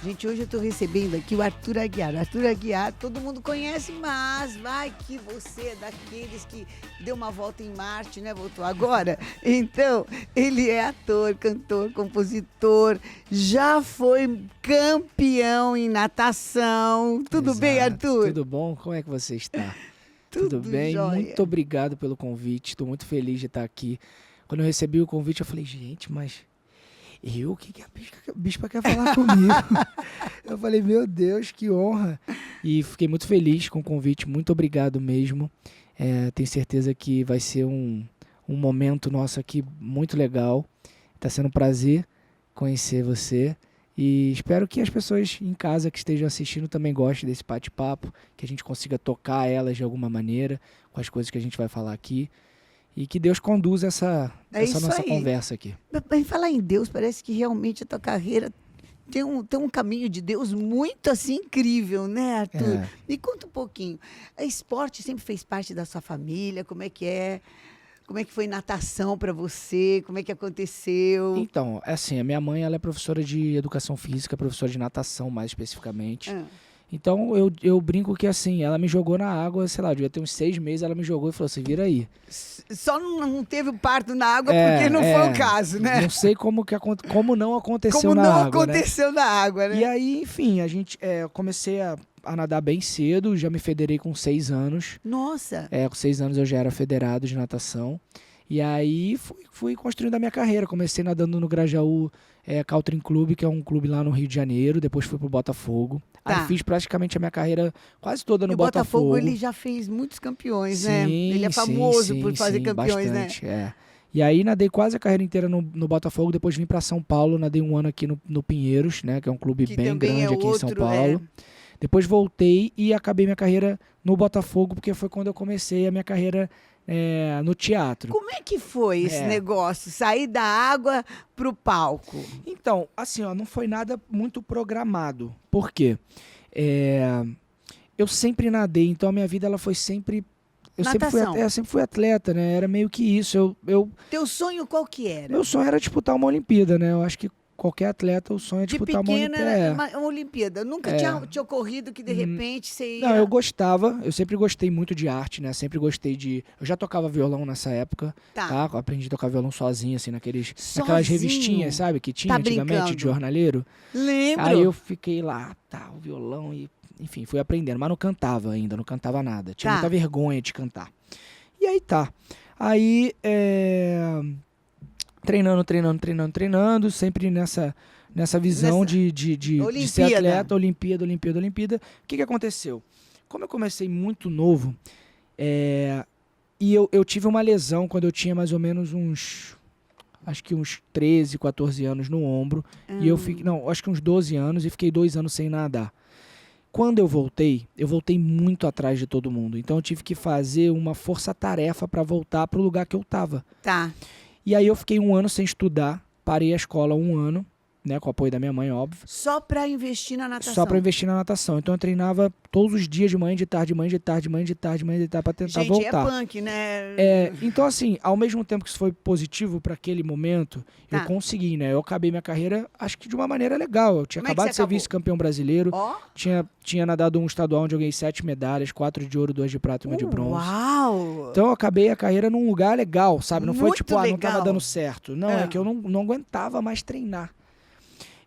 Gente, hoje eu estou recebendo aqui o Arthur Aguiar. O Arthur Aguiar, todo mundo conhece, mas vai que você é daqueles que deu uma volta em Marte, né? Voltou agora. Então, ele é ator, cantor, compositor, já foi campeão em natação. Tudo bem, Arthur? Tudo bom? Como é que você está? Tudo bem? Jóia. Muito obrigado pelo convite. Estou muito feliz de estar aqui. Quando eu recebi o convite, eu falei, gente, mas o que a Bispa quer falar comigo? Eu falei, meu Deus, que honra. E fiquei muito feliz com o convite. Muito obrigado mesmo. Tenho certeza que vai ser um momento nosso aqui muito legal. Está sendo um prazer conhecer você. E espero que as pessoas em casa que estejam assistindo também gostem desse bate-papo, que a gente consiga tocar elas de alguma maneira, com as coisas que a gente vai falar aqui. E que Deus conduza essa nossa conversa aqui. Em falar em Deus, parece que realmente a tua carreira tem um caminho de Deus muito assim incrível, né, Arthur? Me conta um pouquinho. O esporte sempre fez parte da sua família? Como é que é? Como é que foi natação para você? Como é que aconteceu? Então, assim, a minha mãe ela é professora de educação física, professora de natação mais especificamente. Então, eu brinco que assim, ela me jogou na água, sei lá, devia ter uns 6 meses, ela me jogou e falou assim, vira aí. Só não teve o parto na água porque não foi o caso, né? Não sei como não aconteceu na água, Como não aconteceu na água, né? E aí, enfim, eu comecei a nadar bem cedo, já me federei com 6 anos. Nossa! Com 6 anos eu já era federado de natação. E aí fui construindo a minha carreira. Comecei nadando no Grajaú Country Club, que é um clube lá no Rio de Janeiro. Depois fui pro Botafogo. Aí fiz praticamente a minha carreira quase toda no Botafogo. O Botafogo, ele já fez muitos campeões, né? Ele é famoso por fazer campeões, bastante, né? E aí nadei quase a carreira inteira no Botafogo. Depois vim para São Paulo, nadei um ano aqui no Pinheiros, né? Que é um clube bem grande aqui em São Paulo. Depois voltei e acabei minha carreira no Botafogo, porque foi quando eu comecei a minha carreira no teatro. Como é que foi esse negócio? Sair da água pro palco? Então, assim, não foi nada muito programado. Por quê? Eu sempre nadei, então a minha vida ela foi sempre... Eu sempre fui atleta, né? Era meio que isso. Teu sonho qual que era? Meu sonho era disputar uma Olimpíada, né? Eu acho que qualquer atleta, o sonho é disputar uma Olimpíada. Uma Olimpíada. Nunca tinha ocorrido que, de repente, você ia... Não, eu sempre gostei muito de arte, né? Sempre gostei de... Eu já tocava violão nessa época, tá? Aprendi a tocar violão sozinho, assim, naquelas revistinhas, sabe? Que tinha antigamente, de jornaleiro. Lembro. Aí eu fiquei lá, o violão e... Enfim, fui aprendendo, mas não cantava ainda, não cantava nada. Tinha muita vergonha de cantar. E aí Aí, treinando, sempre nessa visão de ser atleta, Olimpíada. O que aconteceu? Como eu comecei muito novo, e eu tive uma lesão quando eu tinha mais ou menos uns 13, 14 anos no ombro, e acho que uns 12 anos, e fiquei 2 anos sem nadar. Quando eu voltei muito atrás de todo mundo. Então eu tive que fazer uma força-tarefa para voltar para o lugar que eu estava. E aí eu fiquei 1 ano sem estudar, parei a escola 1 ano, né, com o apoio da minha mãe, óbvio. Só para investir na natação? Só para investir na natação. Então eu treinava todos os dias, de manhã, de tarde, para tentar voltar. Gente, punk, né? Então assim, ao mesmo tempo que isso foi positivo para aquele momento, eu consegui, né? Eu acabei minha carreira, acho que de uma maneira legal. Eu tinha acabado de ser vice-campeão brasileiro, tinha nadado um estadual onde eu ganhei 7 medalhas, 4 de ouro, 2 de prata e 1 de bronze. Uau! Então eu acabei a carreira num lugar legal, sabe? Não foi tipo, legal. não tava dando certo. Não, é que eu não aguentava mais treinar.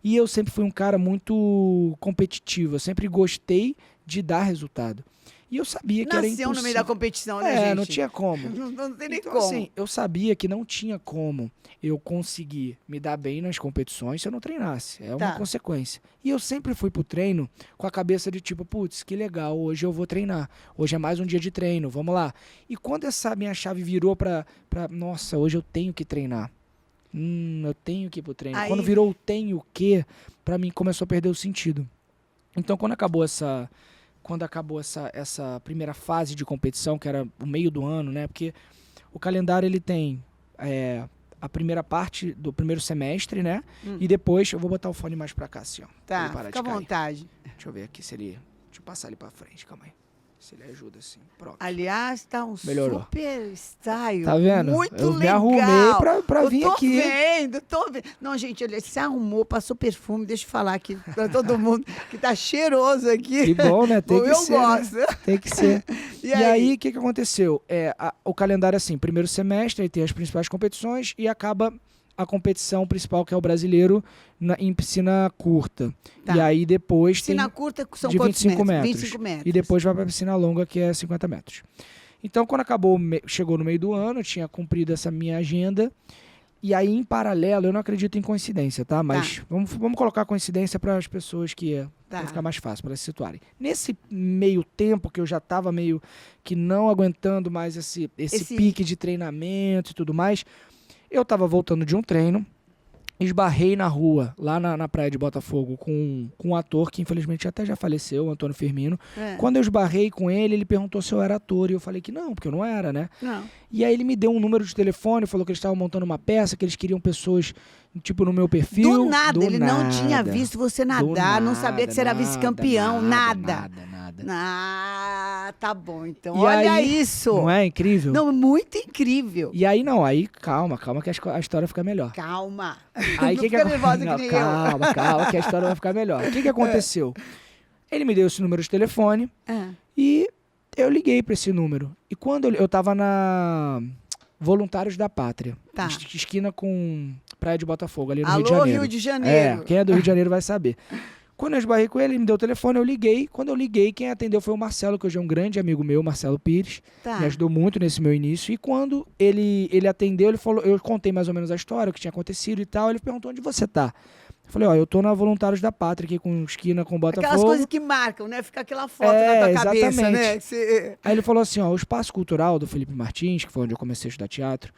E eu sempre fui um cara muito competitivo, eu sempre gostei de dar resultado. E eu sabia que era impossível. Nasceu no meio da competição, né, gente? Não tinha como. Não tem nem então, como. Assim, eu sabia que não tinha como eu conseguir me dar bem nas competições se eu não treinasse. É uma consequência. E eu sempre fui pro treino com a cabeça de tipo, putz, que legal, hoje eu vou treinar. Hoje é mais um dia de treino, vamos lá. E quando essa minha chave virou pra nossa, hoje eu tenho que treinar. Eu tenho que ir pro treino. Quando virou o tenho que, pra mim começou a perder o sentido. Então quando acabou essa primeira fase de competição, que era o meio do ano, né? Porque o calendário ele tem a primeira parte do primeiro semestre, né? E depois, eu vou botar o fone mais pra cá, assim, ó. Fica à vontade. Deixa eu ver aqui se ele... Deixa eu passar ele pra frente, calma aí. Se ele ajuda, assim. Pronto. Aliás, tá um Melhorou. super style. Tá vendo? Muito Eu legal. me arrumei pra vir aqui. Tô vendo. Não, gente, ele se arrumou, passou perfume. Deixa eu falar aqui pra todo mundo que tá cheiroso aqui. Que bom, né? Tem Bom, que eu ser, gosto. né? Tem que ser. E E aí, o que aconteceu? O calendário, assim, primeiro semestre, aí tem as principais competições e acaba a competição principal, que é o brasileiro, em piscina curta. Tá. E aí depois Piscina tem curta são de quantos 25 metros? metros. 25 metros. E depois vai para a piscina longa, que é 50 metros. Então, quando acabou, chegou no meio do ano, eu tinha cumprido essa minha agenda. E aí, em paralelo, eu não acredito em coincidência, tá? Mas vamos colocar coincidência para as pessoas para ficar mais fácil, para se situarem. Nesse meio tempo que eu já estava meio que não aguentando mais esse pique de treinamento e tudo mais, eu estava voltando de um treino, esbarrei na rua, lá na praia de Botafogo, com um ator que infelizmente até já faleceu, o Antônio Firmino. Quando eu esbarrei com ele, ele perguntou se eu era ator, e eu falei que não, porque eu não era, né? Não. E aí ele me deu um número de telefone, falou que eles estavam montando uma peça, que eles queriam pessoas, tipo, no meu perfil. Do nada, ele não nada. tinha visto você Do nadar, não nada, sabia que você era vice-campeão, nada. Nada. Ah, tá bom, então. E Olha aí, isso. Não é incrível? Não, muito incrível. E aí, aí calma que a história fica melhor. Calma. Aí, não fica nervosa não, que nem calma, que a história vai ficar melhor. O que aconteceu? Ele me deu esse número de telefone e eu liguei para esse número. E quando eu tava na Voluntários da Pátria, esquina com Praia de Botafogo, ali no Rio de Janeiro. Rio de Janeiro. Quem é do Rio de Janeiro vai saber. Quando eu esbarrei com ele me deu o telefone, eu liguei. Quando eu liguei, quem atendeu foi o Marcelo, que hoje é um grande amigo meu, Marcelo Pires. Me ajudou muito nesse meu início. E quando ele atendeu, ele falou, eu contei mais ou menos a história, o que tinha acontecido e tal. Ele perguntou onde você tá. Eu falei, eu tô na Voluntários da Pátria, aqui com esquina com Botafogo. Aquelas coisas que marcam, né? Fica aquela foto na tua cabeça, né? Aí ele falou assim, o Espaço Cultural do Felipe Martins, que foi onde eu comecei a estudar teatro,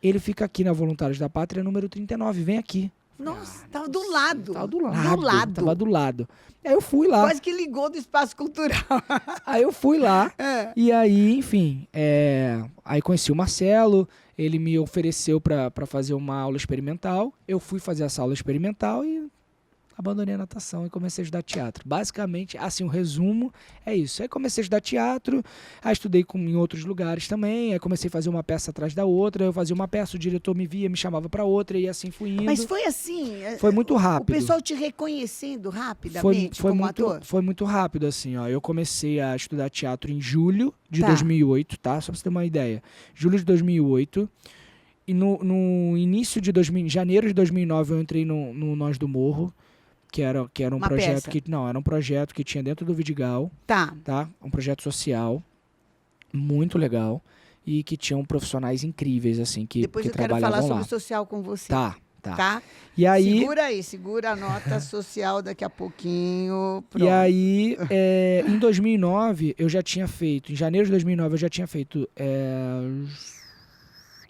ele fica aqui na Voluntários da Pátria, número 39, vem aqui. Nossa, tava do lado. Tava do lado. Tava do lado. Aí eu fui lá. Quase que ligou do Espaço Cultural. Aí eu fui lá. E aí, enfim, aí conheci o Marcelo, ele me ofereceu para fazer uma aula experimental. Eu fui fazer essa aula experimental e abandonei a natação e comecei a estudar teatro. Basicamente, assim, o resumo é isso. Aí comecei a estudar teatro, aí estudei em outros lugares também, aí comecei a fazer uma peça atrás da outra, eu fazia uma peça, o diretor me via, me chamava para outra e assim fui indo. Mas foi assim? Foi muito rápido. O pessoal te reconhecendo rapidamente como ator? Foi muito rápido, assim, Eu comecei a estudar teatro em julho de 2008, tá? Só pra você ter uma ideia. Julho de 2008. E no início de janeiro de 2009 eu entrei no Nós do Morro, que era um projeto era um projeto que tinha dentro do Vidigal, tá? Um projeto social muito legal e que tinham profissionais incríveis assim que depois que eu quero trabalhavam falar lá. sobre o social com você. Tá. E aí segura a nota social daqui a pouquinho. Pronto. E aí em 2009 eu já tinha feito, em janeiro de 2009 eu já tinha feito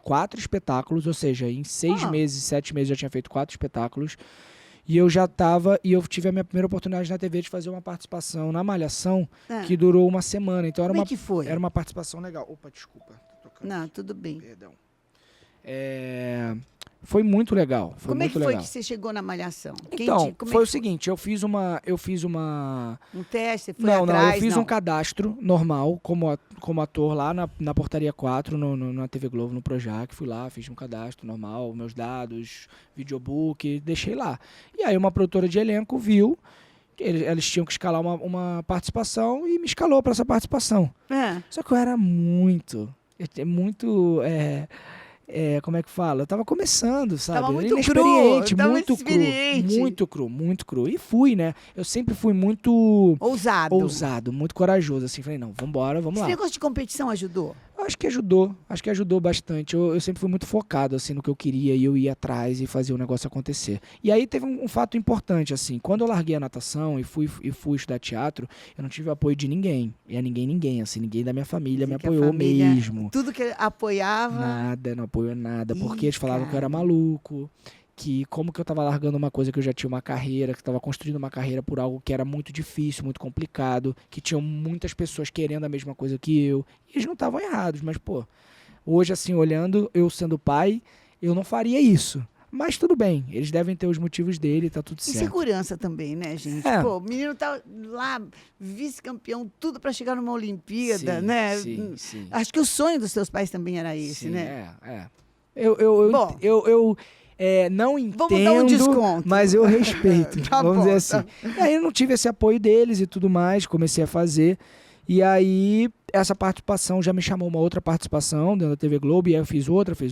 4 espetáculos, ou seja, em 6 meses, 7 meses eu já tinha feito 4 espetáculos. E eu tive a minha primeira oportunidade na TV de fazer uma participação na Malhação, que durou uma semana. Então Como é que foi? Era uma participação legal. Opa, desculpa. Não, tudo bem. Perdão. Foi muito legal. Como é que foi que você chegou na Malhação? Então, foi o seguinte, eu fiz uma... Um teste, você foi atrás? Eu fiz um cadastro normal, como ator lá na Portaria 4, na TV Globo, no Projac. Fui lá, fiz um cadastro normal, meus dados, videobook, deixei lá. E aí uma produtora de elenco viu, eles tinham que escalar uma participação e me escalou para essa participação. Só que eu era muito... como é que fala? Eu tava começando, sabe? Tava muito inexperiente, cru, muito cru. E fui, né? Eu sempre fui muito... Ousado, muito corajoso, assim. Falei, não, vambora, vamos lá. Esse negócio de competição ajudou? Acho que ajudou bastante. Eu sempre fui muito focado, assim, no que eu queria e eu ia atrás e fazia o negócio acontecer. E aí teve um fato importante, assim. Quando eu larguei a natação e fui estudar teatro, eu não tive apoio de ninguém. E a ninguém, assim. Ninguém da minha família me apoiou mesmo. Tudo que apoiava... Nada, não apoiou nada. Porque eles falavam que eu era maluco, que como que eu tava largando uma coisa que eu já tinha uma carreira, que tava construindo uma carreira por algo que era muito difícil, muito complicado, que tinham muitas pessoas querendo a mesma coisa que eu. E eles não estavam errados, mas, hoje, assim, olhando, eu sendo pai, eu não faria isso. Mas tudo bem, eles devem ter os motivos dele, tá tudo certo. Insegurança também, né, gente? É. Pô, o menino tá lá, vice-campeão, tudo para chegar numa Olimpíada, Sim, né? sim. Acho que o sonho dos seus pais também era esse, Sim, né? Bom, eu não Vamos dar um entendo, desconto. mas eu respeito, Tá vamos bom, dizer assim. E aí eu não tive esse apoio deles e tudo mais, comecei a fazer. E aí essa participação já me chamou uma outra participação dentro da TV Globo, e aí eu fiz outra, fui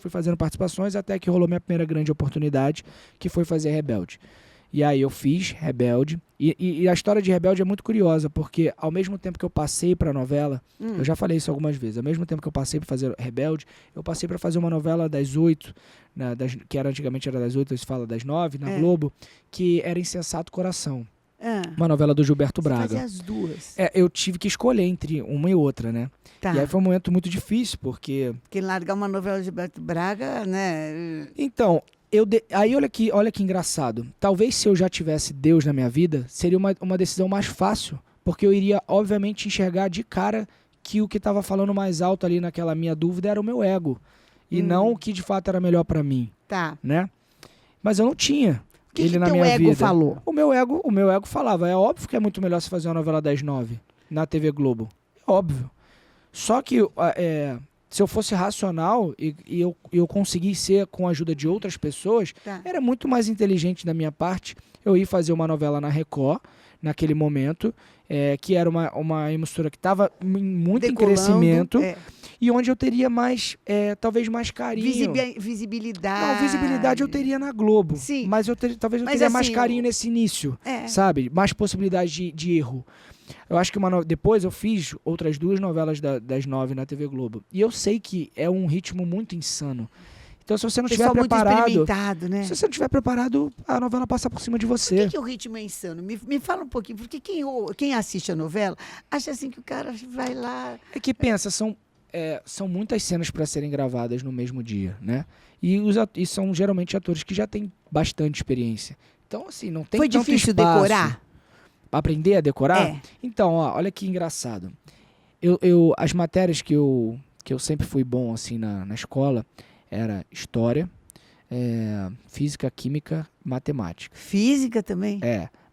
fazendo participações até que rolou minha primeira grande oportunidade, que foi fazer Rebelde. E aí eu fiz Rebelde, e a história de Rebelde é muito curiosa, porque ao mesmo tempo que eu passei para a novela, eu já falei isso algumas vezes, ao mesmo tempo que eu passei para fazer Rebelde, eu passei para fazer uma novela das 8, que antigamente era das 8, hoje se fala das 9, na Globo, que era Insensato Coração. Uma novela do Gilberto Braga. Fazer as duas. Eu tive que escolher entre uma e outra, né? Tá. E aí foi um momento muito difícil, porque... Porque largar uma novela de Gilberto Braga, né? Então, aí olha que engraçado. Talvez se eu já tivesse Deus na minha vida, seria uma decisão mais fácil, porque eu iria, obviamente, enxergar de cara que o que estava falando mais alto ali naquela minha dúvida era o meu ego, e não o que de fato era melhor para mim, Tá. né? Mas eu não tinha. O que ele na teu minha ego vida. falou? O meu ego falava, é óbvio que é muito melhor você fazer uma novela das 9 na TV Globo. É óbvio. Só que se eu fosse racional e eu conseguisse ser com a ajuda de outras pessoas, era muito mais inteligente da minha parte eu ir fazer uma novela na Record, naquele momento, que era uma emissora que estava muito em crescimento, e onde eu teria talvez mais carinho. Visibilidade. Não, visibilidade eu teria na Globo. Sim. Mas talvez eu teria mais assim, carinho nesse início, sabe? Mais possibilidade de erro. Eu acho que depois eu fiz outras 2 novelas das 9 na TV Globo. E eu sei que é um ritmo muito insano. Então, se você não estiver preparado, muito experimentado, né? se você não estiver preparado, a novela passa por cima de você. Por que o ritmo é insano? Me fala um pouquinho, porque quem assiste a novela acha assim que o cara vai lá... É que pensa, são muitas cenas para serem gravadas no mesmo dia, né? E são geralmente atores que já têm bastante experiência. Então, assim, não tem tanto difícil espaço. decorar? Aprender a decorar? Então, olha que engraçado. As matérias que eu sempre fui bom assim na escola era história, física, química, matemática. Física também?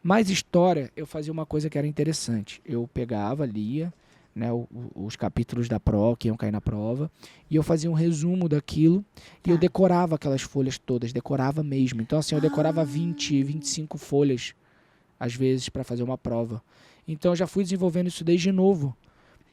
Mas história, eu fazia uma coisa que era interessante. Eu pegava, lia, né, os capítulos da prova, que iam cair na prova, e eu fazia um resumo daquilo, e eu decorava aquelas folhas todas, decorava mesmo. Então, assim, eu decorava 20, 25 folhas, às vezes, para fazer uma prova. Então, eu já fui desenvolvendo isso desde novo.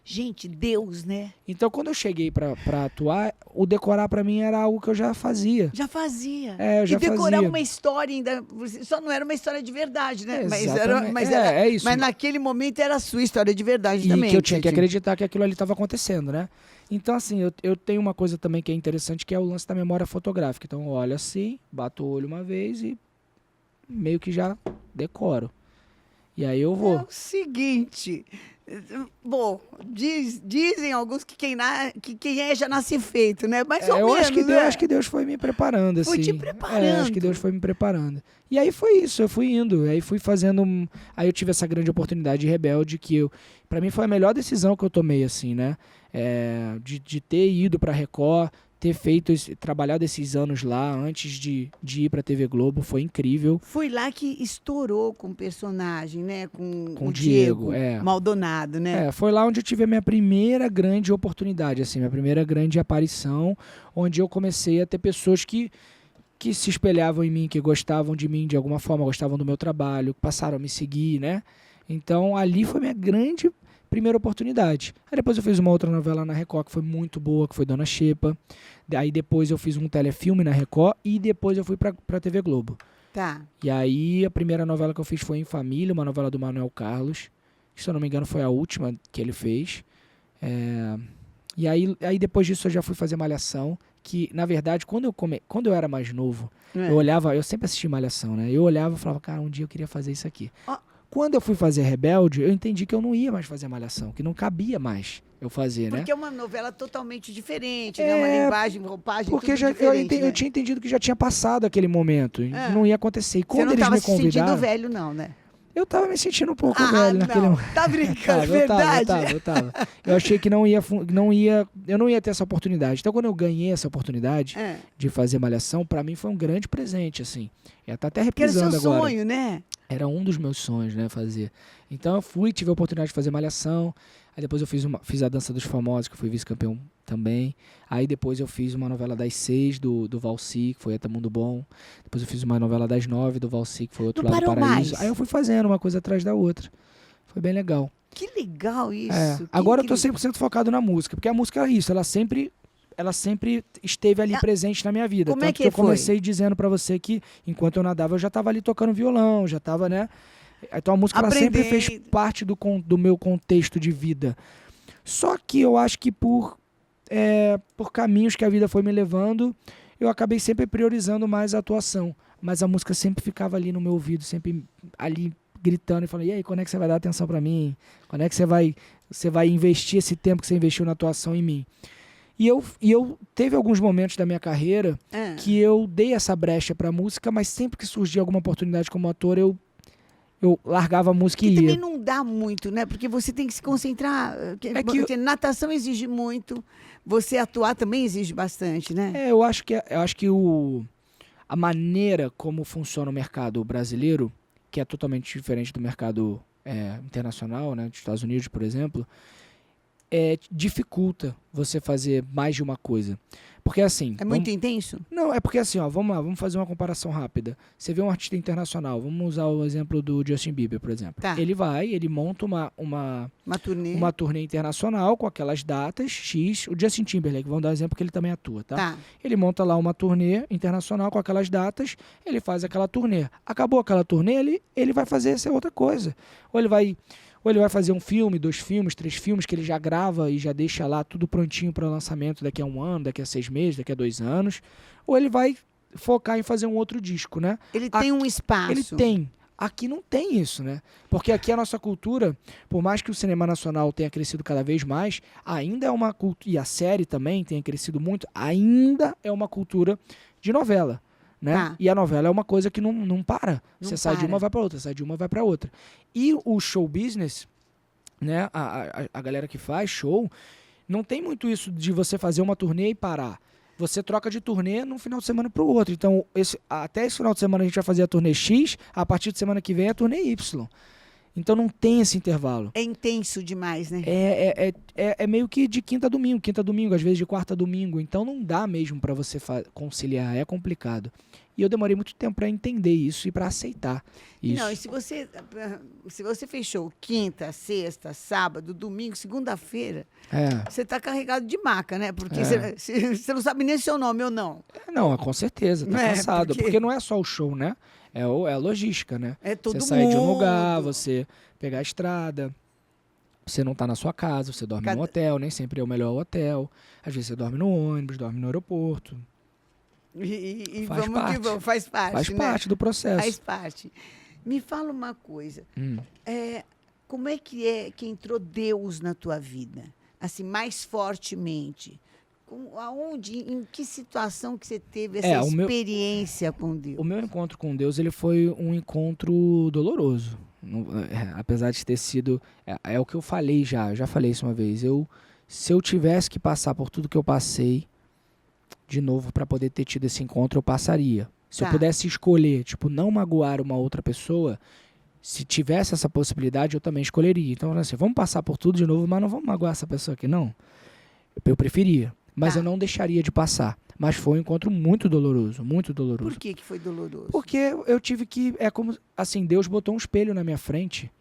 Gente, Deus, né? Então, quando eu cheguei para atuar, o decorar para mim era algo que eu já fazia. Já fazia. Eu já e decorar fazia. uma história ainda... Só não era uma história de verdade, né? Exatamente. Isso. Mas naquele momento era a sua história de verdade e também. Que eu tinha que acreditar que aquilo ali estava acontecendo, né? Então, assim, eu tenho uma coisa também que é interessante, que é o lance da memória fotográfica. Então, eu olho assim, bato o olho uma vez e meio que já decoro. E aí eu vou. É o seguinte... Bom, dizem alguns que quem é já nasce feito, né? Mais ou menos, acho que Deus foi me preparando, assim. Foi te preparando. Acho que Deus foi me preparando. E aí foi isso, eu fui indo. Aí fui fazendo... Aí eu tive essa grande oportunidade de Rebelde, que pra mim foi a melhor decisão que eu tomei, assim, né? De ter ido pra Record, ter trabalhado esses anos lá antes de ir pra TV Globo, foi incrível. Foi lá que estourou com o personagem, né? Com o Diego Maldonado, né? Foi lá onde eu tive a minha primeira grande oportunidade, assim, minha primeira grande aparição, onde eu comecei a ter pessoas que se espelhavam em mim, que gostavam de mim de alguma forma, gostavam do meu trabalho, passaram a me seguir, né? Então, ali foi minha grande primeira oportunidade. Aí depois eu fiz uma outra novela na Record que foi muito boa, que foi Dona Xepa. Aí depois eu fiz um telefilme na Record e depois eu fui pra TV Globo. Tá. E aí a primeira novela que eu fiz foi Em Família, uma novela do Manuel Carlos. Que, se eu não me engano, foi a última que ele fez. E aí depois disso eu já fui fazer Malhação, que na verdade quando eu era mais novo, eu sempre assisti Malhação, né? Eu olhava e falava, cara, um dia eu queria fazer isso aqui. Quando eu fui fazer Rebelde, eu entendi que eu não ia mais fazer Malhação, que não cabia mais eu fazer, né? Porque é uma novela totalmente diferente, né? Uma linguagem, roupagem, porque tudo diferente, eu tinha entendido que já tinha passado aquele momento, não ia acontecer. E quando você não eles estava me se sentindo convidaram, velho, não, né? Eu tava me sentindo um pouco velho naquele não. momento. Tá brincando, Eu tava. Eu achei que eu não ia ter essa oportunidade. Então, quando eu ganhei essa oportunidade de fazer Malhação, pra mim foi um grande presente, assim. Tá até Que era o reprisando seu agora. sonho, né? Era um dos meus sonhos, né, fazer. Então eu tive a oportunidade de fazer Malhação. Aí depois eu fiz a Dança dos Famosos, que fui vice-campeão também. Aí depois eu fiz uma novela das 6 do Valci, que foi Até Mundo Bom. Depois eu fiz uma novela das 9 do Valci, que foi Outro Não Lado do parou Paraíso. mais. Aí eu fui fazendo uma coisa atrás da outra. Foi bem legal. Que legal isso. Que Agora eu tô incrível. 100% focado na música, porque a música é isso, ela sempre esteve ali presente na minha vida. Como é Tanto que eu foi? comecei dizendo pra você que enquanto eu nadava eu já tava ali tocando violão, já tava, né? Então a música ela sempre fez Aprendendo. parte do meu contexto de vida. Só que eu acho que por caminhos que a vida foi me levando, eu acabei sempre priorizando mais a atuação. Mas a música sempre ficava ali no meu ouvido, sempre ali gritando e falando, e aí, quando é que você vai dar atenção pra mim? Quando é que você vai investir esse tempo que você investiu na atuação em mim? E eu teve alguns momentos da minha carreira que eu dei essa brecha pra música, mas sempre que surgia alguma oportunidade como ator, eu largava a música e Que também ia. não dá muito, né? Porque você tem que se concentrar. Natação exige muito. Você atuar também exige bastante, né? Eu acho que a maneira como funciona o mercado brasileiro, que é totalmente diferente do mercado internacional, né, dos Estados Unidos, por exemplo, dificulta você fazer mais de uma coisa. Porque assim... É muito intenso? Não, é porque assim, ó, vamos lá, vamos fazer uma comparação rápida. Você vê um artista internacional, vamos usar o exemplo do Justin Bieber, por exemplo. Tá. Ele monta uma turnê. uma turnê internacional com aquelas datas X. O Justin Timberlake, vamos dar um exemplo que ele também atua, tá? Tá. Ele monta lá uma turnê internacional com aquelas datas, ele faz aquela turnê. Acabou aquela turnê, ele vai fazer essa outra coisa. Ou ele vai fazer um filme, 2 filmes, 3 filmes que ele já grava e já deixa lá tudo prontinho para lançamento daqui a 1 ano, daqui a 6 meses, daqui a 2 anos. Ou ele vai focar em fazer um outro disco, né? Ele tem um espaço. Ele tem. Aqui não tem isso, né? Porque aqui a nossa cultura, por mais que o cinema nacional tenha crescido cada vez mais, ainda é uma cultura, e a série também tenha crescido muito, ainda é uma cultura de novela. Né? Tá. E a novela é uma coisa que não para. Não Você sai de para. uma, vai para outra, sai de uma, vai para outra. E o show business, né? A galera que faz show, não tem muito isso de você fazer uma turnê e parar. Você troca de turnê num final de semana para o outro. Então, até esse final de semana a gente vai fazer a turnê X, a partir de semana que vem é a turnê Y. Então não tem esse intervalo. É intenso demais, né? É meio que de quinta a domingo, às vezes de quarta a domingo. Então não dá mesmo para você conciliar, é complicado. E eu demorei muito tempo para entender isso e para aceitar isso. Não, e se você fechou quinta, sexta, sábado, domingo, segunda-feira, você tá carregado de maca, né? Porque você não sabe nem seu nome ou não. Não, com certeza, tá cansado. Porque Porque não é só o show, né? É a logística, né? é todo você sair de um mundo. lugar, você pegar a estrada, você não tá na sua casa, você dorme num hotel, nem sempre é o melhor hotel. Às vezes você dorme no ônibus, dorme no aeroporto. E Faz vamos parte. que vamos, faz parte, Faz né? parte do processo. Faz parte. Me fala uma coisa. Como é que entrou Deus na tua vida? Assim, mais fortemente. Em que situação que você teve essa experiência com Deus? O meu encontro com Deus, ele foi um encontro doloroso. Apesar de ter sido... É o que eu falei já. Eu já falei isso uma vez. Se eu tivesse que passar por tudo que eu passei, de novo, para poder ter tido esse encontro, eu passaria. Se eu pudesse escolher, não magoar uma outra pessoa, se tivesse essa possibilidade, eu também escolheria. Então, assim, vamos passar por tudo de novo, mas não vamos magoar essa pessoa aqui, não. Eu preferia. Mas eu não deixaria de passar. Mas foi um encontro muito doloroso, muito doloroso. Por que foi doloroso? Porque eu tive que... É como assim, Deus botou um espelho na minha frente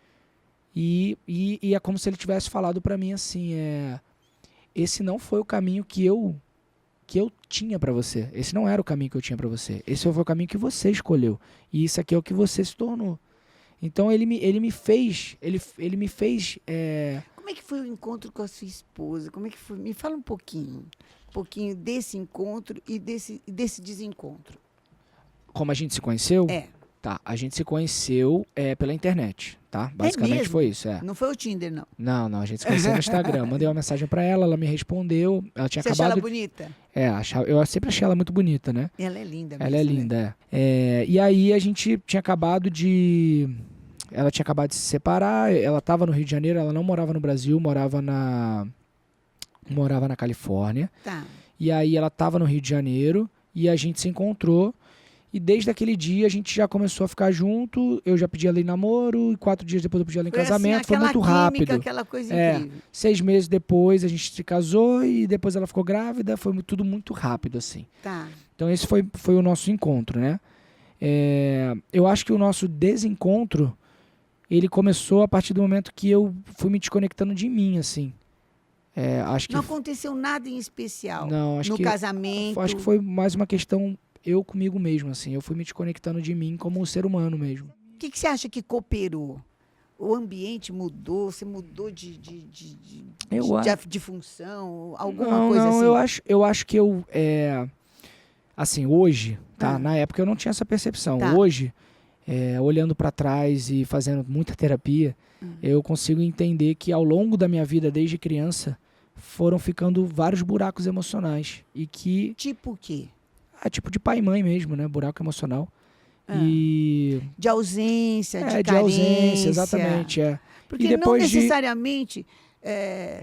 e é como se ele tivesse falado para mim assim, esse não foi o caminho que eu tinha para você. Esse não era o caminho que eu tinha para você. Esse foi o caminho que você escolheu. E isso aqui é o que você se tornou. Então ele me fez... Como é que foi o encontro com a sua esposa? Como é que foi? Me fala um pouquinho desse encontro e desse desencontro. Como a gente se conheceu? Tá, a gente se conheceu pela internet, tá? Basicamente mesmo? foi isso, Não foi o Tinder, não? Não, a gente se conheceu no Instagram. Mandei uma mensagem pra ela me respondeu. Ela tinha Você achou ela bonita? Eu sempre achei ela muito bonita, né? Ela é linda mesmo. Ela é linda, E aí a gente tinha acabado de ela tinha acabado de se separar, ela estava no Rio de Janeiro, ela não morava no Brasil, morava na Califórnia. Tá. E aí ela estava no Rio de Janeiro e a gente se encontrou. E desde aquele dia a gente já começou a ficar junto. Eu já pedi ela em namoro e 4 dias depois eu pedi ela em casamento. Foi muito rápido. Aquela coisa incrível. 6 meses depois a gente se casou e depois ela ficou grávida. Foi tudo muito rápido, assim. Tá. Então esse foi o nosso encontro, né? Eu acho que o nosso desencontro, ele começou a partir do momento que eu fui me desconectando de mim, assim. Acho que Não aconteceu nada em especial não, acho no que, casamento? Acho que foi mais uma questão eu comigo mesmo, assim. Eu fui me desconectando de mim como um ser humano mesmo. O que você acha que cooperou? O ambiente mudou? Você mudou de função? Alguma coisa assim? Eu acho que assim, hoje, tá? Na época eu não tinha essa percepção. Tá. Hoje, olhando pra trás e fazendo muita terapia, eu consigo entender que ao longo da minha vida, desde criança, foram ficando vários buracos emocionais. E que... Tipo o quê? Tipo de pai e mãe mesmo, né? Buraco emocional. E... De ausência, de de carência. ausência, exatamente, Porque e depois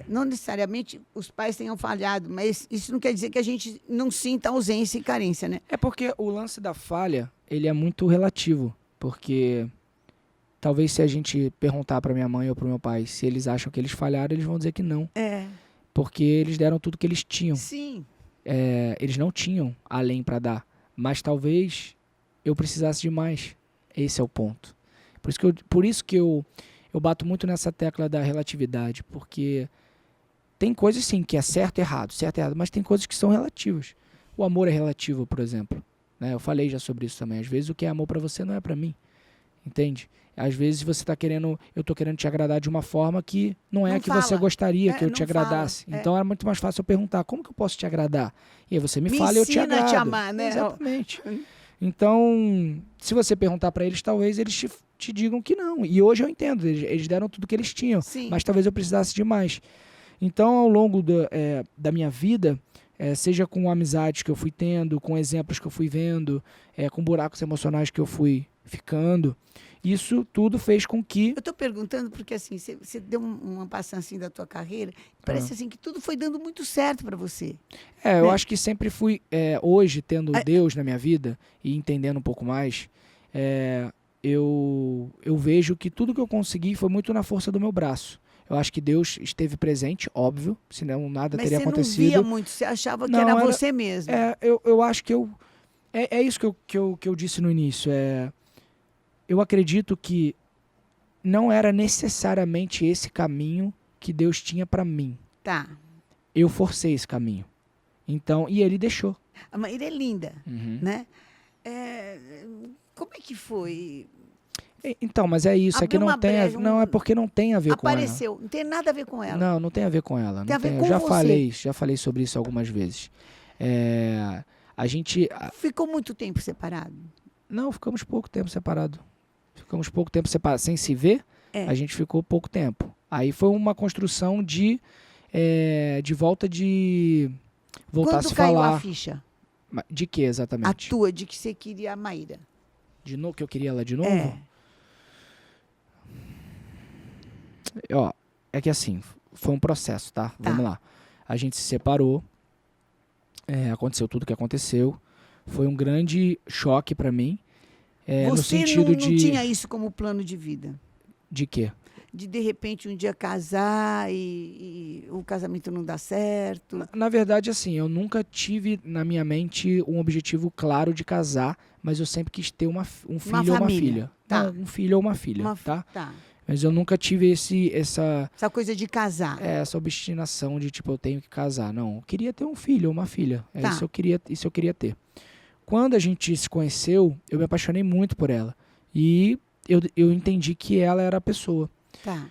não necessariamente os pais tenham falhado, mas isso não quer dizer que a gente não sinta ausência e carência, né? É porque o lance da falha, ele é muito relativo. Porque talvez se a gente perguntar para minha mãe ou para meu pai se eles acham que eles falharam, eles vão dizer que não. Porque eles deram tudo que eles tinham. Sim. Eles não tinham além para dar. Mas talvez eu precisasse de mais. Esse é o ponto. Por isso que eu bato muito nessa tecla da relatividade. Porque tem coisas, sim, que é certo e errado. Mas tem coisas que são relativas. O amor é relativo, por exemplo. Né? Eu falei já sobre isso também. Às vezes o que é amor para você não é para mim. Entende? Às vezes eu tô querendo te agradar de uma forma que não é a que você gostaria que eu te agradasse. Então era muito mais fácil eu perguntar, como que eu posso te agradar? E aí você me fala e eu te agrado. Me ensina a te amar, né? Exatamente. Então, se você perguntar para eles, talvez eles te digam que não. E hoje eu entendo, eles deram tudo que eles tinham. Sim. Mas talvez eu precisasse de mais. Então, ao longo da minha vida, seja com amizades que eu fui tendo, com exemplos que eu fui vendo, com buracos emocionais que eu fui ficando, isso tudo fez com que... Eu estou perguntando porque, assim, você deu uma passagem assim, da tua carreira, parece assim que tudo foi dando muito certo para você. Eu acho que sempre fui, hoje, tendo Deus na minha vida e entendendo um pouco mais, eu vejo que tudo que eu consegui foi muito na força do meu braço. Eu acho que Deus esteve presente, óbvio, senão nada teria acontecido. Mas você não via muito, você achava que era você mesmo. Eu acho que é isso que eu disse no início, eu acredito que não era necessariamente esse caminho que Deus tinha para mim. Tá. Eu forcei esse caminho. Então, e ele deixou. A Maíra é linda, né? Como é que foi? Então, mas é isso, Abriu uma brecha, não é porque não tem a ver com ela. Apareceu, não tem nada a ver com ela. Não tem a ver com ela. Tem a ver com você. Já falei sobre isso algumas vezes. A gente... Ficou muito tempo separado? Não, ficamos pouco tempo separados. Ficamos pouco tempo separados sem se ver. A gente ficou pouco tempo. Aí foi uma construção de volta de voltar a se falar. Quando caiu a ficha? De que exatamente? A tua, de que você queria a Maíra. De novo, que eu queria ela de novo? É que assim, foi um processo, tá? Vamos lá. A gente se separou. Aconteceu tudo o que aconteceu. Foi um grande choque pra mim. No sentido não tinha isso como plano de vida? De quê? De repente, um dia casar e o casamento não dá certo? Na verdade, assim, eu nunca tive na minha mente um objetivo claro de casar, mas eu sempre quis ter um filho ou uma filha. Tá. Não, um filho ou uma filha, tá? Mas eu nunca tive essa coisa de casar. Essa obstinação de, tipo, eu tenho que casar. Não, eu queria ter um filho ou uma filha. Isso eu queria ter. Quando a gente se conheceu, eu me apaixonei muito por ela. E eu entendi que ela era a pessoa. Tá.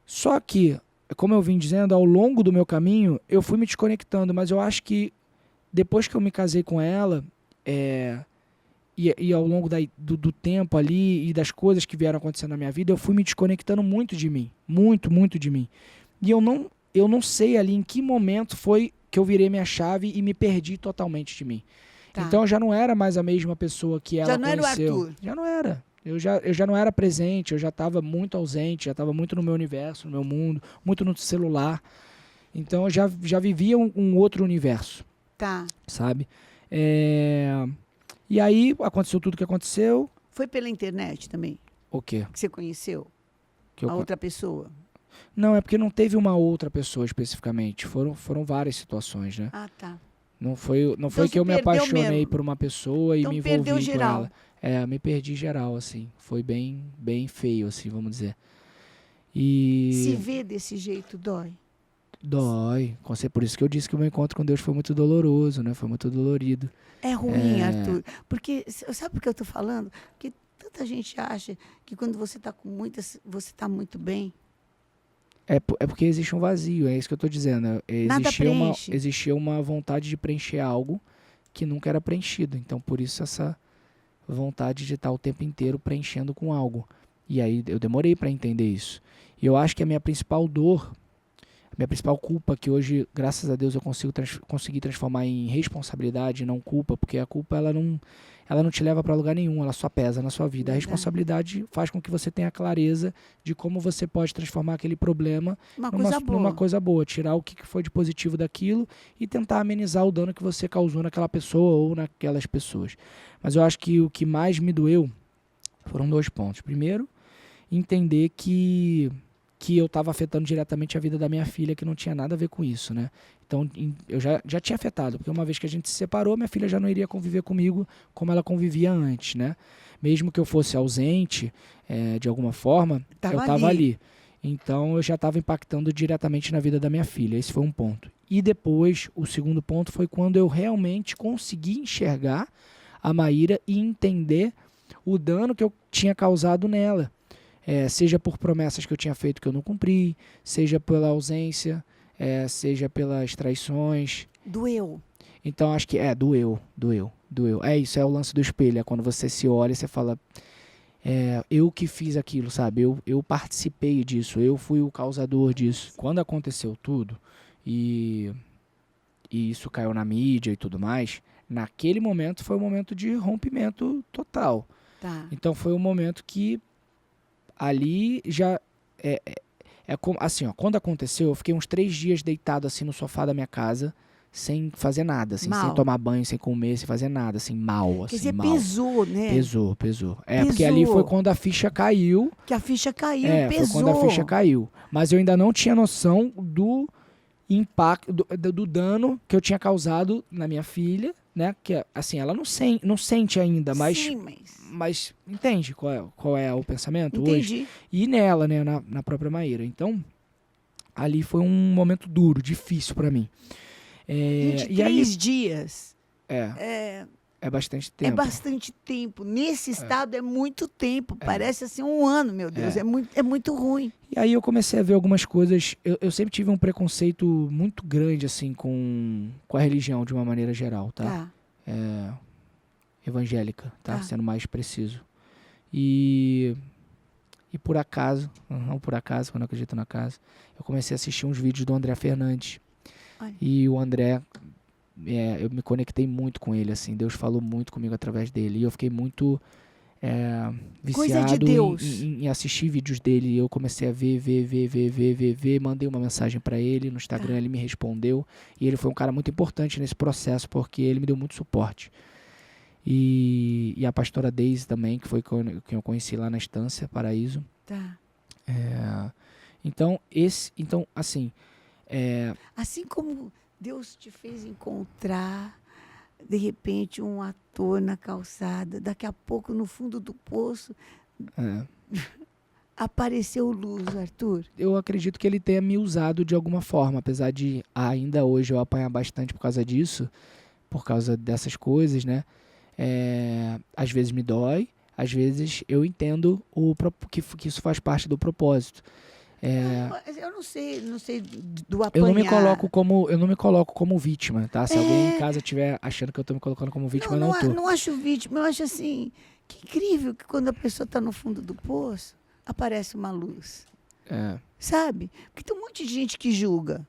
Só que, como eu vim dizendo, ao longo do meu caminho, eu fui me desconectando. Mas eu acho que depois que eu me casei com ela, e ao longo do tempo ali e das coisas que vieram acontecendo na minha vida, eu fui me desconectando muito de mim. Muito, muito de mim. E eu não sei ali em que momento foi que eu virei minha chave e me perdi totalmente de mim. Tá. Então eu já não era mais a mesma pessoa que ela conheceu. Já não era o Arthur. Eu já não era presente, eu já estava muito ausente, já estava muito no meu universo, no meu mundo, muito no celular. Então eu já vivia um outro universo, Tá. sabe? E aí aconteceu tudo o que aconteceu. Foi pela internet também O quê? que você conheceu Que eu a outra pessoa? Não, é porque não teve uma outra pessoa especificamente. Foram várias situações, né? Ah, tá. Não foi Então que eu me perdeu apaixonei mesmo. por uma pessoa e Então me perdeu envolvi com geral. ela. Me perdi geral, assim. Foi bem feio, assim, vamos dizer. E Se vê desse jeito dói. dói. Por isso que eu disse que o meu encontro com Deus foi muito doloroso, né? Foi muito dolorido. É ruim, Arthur. Porque, sabe por que eu tô falando? Porque tanta gente acha que quando você tá com muitas, você tá muito bem. É porque existe um vazio, é isso que eu tô dizendo. Nada preenche. Existia uma vontade de preencher algo que nunca era preenchido. Então, por isso essa vontade de estar o tempo inteiro preenchendo com algo. E aí eu demorei para entender isso. E eu acho que a minha principal dor, a minha principal culpa, que hoje, graças a Deus, eu consegui transformar em responsabilidade, não culpa, porque a culpa ela não te leva para lugar nenhum, ela só pesa na sua vida. A Verdade. responsabilidade faz com que você tenha clareza de como você pode transformar aquele problema numa coisa boa, tirar o que foi de positivo daquilo e tentar amenizar o dano que você causou naquela pessoa ou naquelas pessoas. Mas eu acho que o que mais me doeu foram 2 pontos. Primeiro, entender que eu estava afetando diretamente a vida da minha filha, que não tinha nada a ver com isso, né? Então, eu já tinha afetado, porque uma vez que a gente se separou, minha filha já não iria conviver comigo como ela convivia antes, né? Mesmo que eu fosse ausente, de alguma forma, eu estava ali. Então, eu já estava impactando diretamente na vida da minha filha. Esse foi um ponto. E depois, o segundo ponto foi quando eu realmente consegui enxergar a Maíra e entender o dano que eu tinha causado nela. Seja por promessas que eu tinha feito que eu não cumpri, seja pela ausência, seja pelas traições. Doeu. Então acho que doeu. Isso é o lance do espelho, é quando você se olha e você fala, eu que fiz aquilo, sabe? Eu participei disso, eu fui o causador disso. Quando aconteceu tudo e isso caiu na mídia e tudo mais, naquele momento foi um momento de rompimento total. Tá. Então foi um momento que ali já assim, ó, quando aconteceu, eu fiquei uns 3 dias deitado assim no sofá da minha casa, sem fazer nada, assim, sem tomar banho, sem comer, sem fazer nada, assim, mal, assim, Quer dizer, mal. pesou, né? Pesou. Porque ali foi quando a ficha caiu. Que a ficha caiu, pesou. Foi quando a ficha caiu. Mas eu ainda não tinha noção do impacto, do dano que eu tinha causado na minha filha, né? Que, assim, ela não sente ainda, mas... Sim, mas entende qual é o pensamento Entendi. hoje? E nela, né, na própria Maíra. Então, ali foi um momento duro, difícil pra mim. Gente, e 3 aí, dias. É bastante tempo. É bastante tempo. Nesse estado é muito tempo. Parece assim 1 ano, meu Deus. É muito ruim. E aí eu comecei a ver algumas coisas. Eu sempre tive um preconceito muito grande, assim, com a religião, de uma maneira geral, tá? Evangélica, tá? Sendo mais preciso. E por acaso, não por acaso, quando eu acredito na casa, eu comecei a assistir uns vídeos do André Fernandes. Ai. E o André, eu me conectei muito com ele, assim, Deus falou muito comigo através dele. E eu fiquei muito viciado em assistir vídeos dele. E eu comecei a ver, mandei uma mensagem para ele no Instagram, ele me respondeu. E ele foi um cara muito importante nesse processo, porque ele me deu muito suporte. E a pastora Deise também, que foi quem eu conheci lá na Estância Paraíso. Tá. Então, assim... Assim como Deus te fez encontrar, de repente, um ator na calçada, daqui a pouco, no fundo do poço, apareceu luz, Arthur. Eu acredito que ele tenha me usado de alguma forma, apesar de ainda hoje eu apanhar bastante por causa disso, por causa dessas coisas, né? Às vezes me dói, às vezes eu entendo que isso faz parte do propósito. Eu não sei do apanhar. Eu não me coloco como vítima, tá? Se alguém em casa estiver achando que eu tô me colocando como vítima, eu não tô. Não acho vítima, eu acho assim, que incrível que quando a pessoa está no fundo do poço, aparece uma luz. Sabe? Porque tem um monte de gente que julga.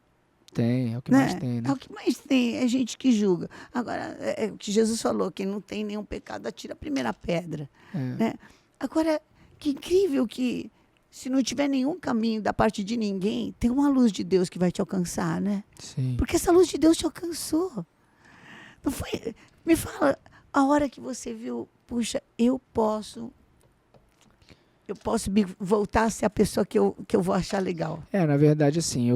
Tem, é o que mais tem, né? É o que mais tem, é gente que julga. Agora, é o que Jesus falou, quem não tem nenhum pecado, atira a primeira pedra. Né? Agora, que incrível que, se não tiver nenhum caminho da parte de ninguém, tem uma luz de Deus que vai te alcançar, né? Sim. Porque essa luz de Deus te alcançou. Não foi? Me fala, a hora que você viu, puxa, eu posso voltar a ser a pessoa que eu vou achar legal. Na verdade, assim,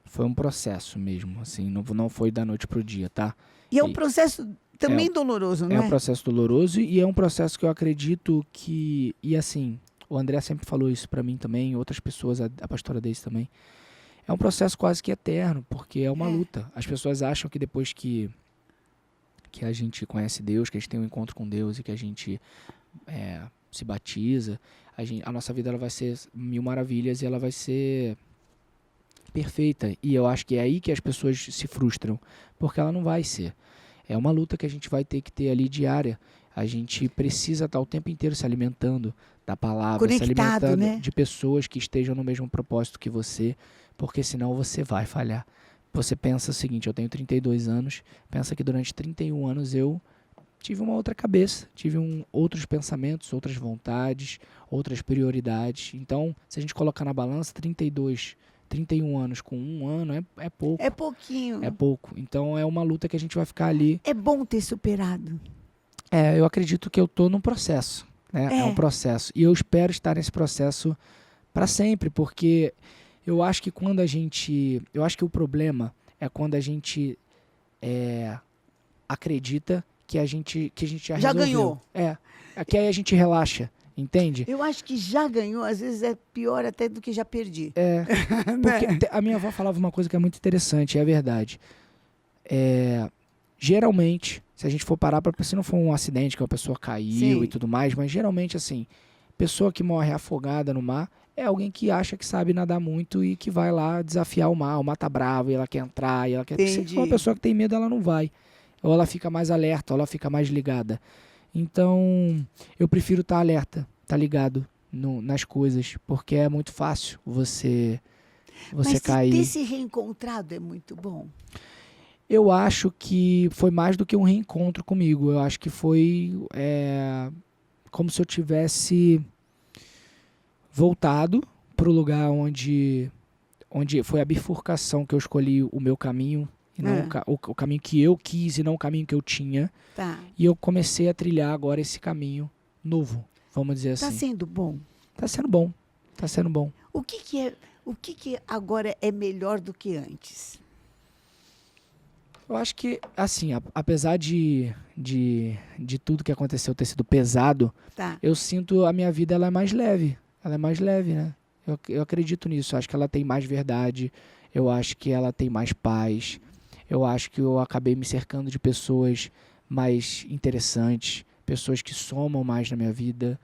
foi um processo mesmo, assim, não foi da noite pro dia, tá? E é um processo também doloroso, não é? É um processo doloroso e é um processo que eu acredito que... E assim, o André sempre falou isso pra mim também, outras pessoas, a pastora Deise também. É um processo quase que eterno, porque é uma luta. As pessoas acham que depois que a gente conhece Deus, que a gente tem um encontro com Deus e que a gente se batiza, a nossa vida ela vai ser mil maravilhas e ela vai ser perfeita. E eu acho que é aí que as pessoas se frustram, porque ela não vai ser. É uma luta que a gente vai ter que ter ali diária. A gente precisa estar o tempo inteiro se alimentando da palavra, conectado, se alimentando, né? de pessoas que estejam no mesmo propósito que você, porque senão você vai falhar. Você pensa o seguinte, eu tenho 32 anos, pensa que durante 31 anos eu tive uma outra cabeça, tive outros pensamentos, outras vontades, outras prioridades. Então, se a gente colocar na balança, 31 anos com um ano é pouco. É pouquinho. É pouco. Então, é uma luta que a gente vai ficar ali. É bom ter superado. Eu acredito que eu estou num processo, né? É um processo. E eu espero estar nesse processo para sempre, porque eu acho que eu acho que o problema é quando a gente acredita que a gente já resolveu. Ganhou. Que aí a gente relaxa, entende? Eu acho que já ganhou, às vezes é pior até do que já perdi. Porque a minha avó falava uma coisa que é muito interessante, é verdade. Geralmente, se a gente for parar para se não for um acidente que a pessoa caiu e tudo mais, mas geralmente assim, pessoa que morre afogada no mar é alguém que acha que sabe nadar muito e que vai lá desafiar o mar tá bravo e ela quer entrar, e ela quer... Se for uma pessoa que tem medo, ela não vai. Ou ela fica mais alerta, ou ela fica mais ligada. Então, eu prefiro estar alerta, estar ligado nas coisas, porque é muito fácil você cair. Mas ter se reencontrado é muito bom. Eu acho que foi mais do que um reencontro comigo. Eu acho que foi como se eu tivesse voltado para o lugar onde foi a bifurcação que eu escolhi o meu caminho, e não o caminho que eu quis e não o caminho que eu tinha. Tá. E eu comecei a trilhar agora esse caminho novo, vamos dizer assim. Tá sendo bom? Tá sendo bom. Tá sendo bom. O que agora é melhor do que antes? Eu acho que, assim, apesar de tudo que aconteceu ter sido pesado, eu sinto a minha vida ela é mais leve. Ela é mais leve, né? Eu acredito nisso. Eu acho que ela tem mais verdade. Eu acho que ela tem mais paz. Eu acho que eu acabei me cercando de pessoas mais interessantes, pessoas que somam mais na minha vida.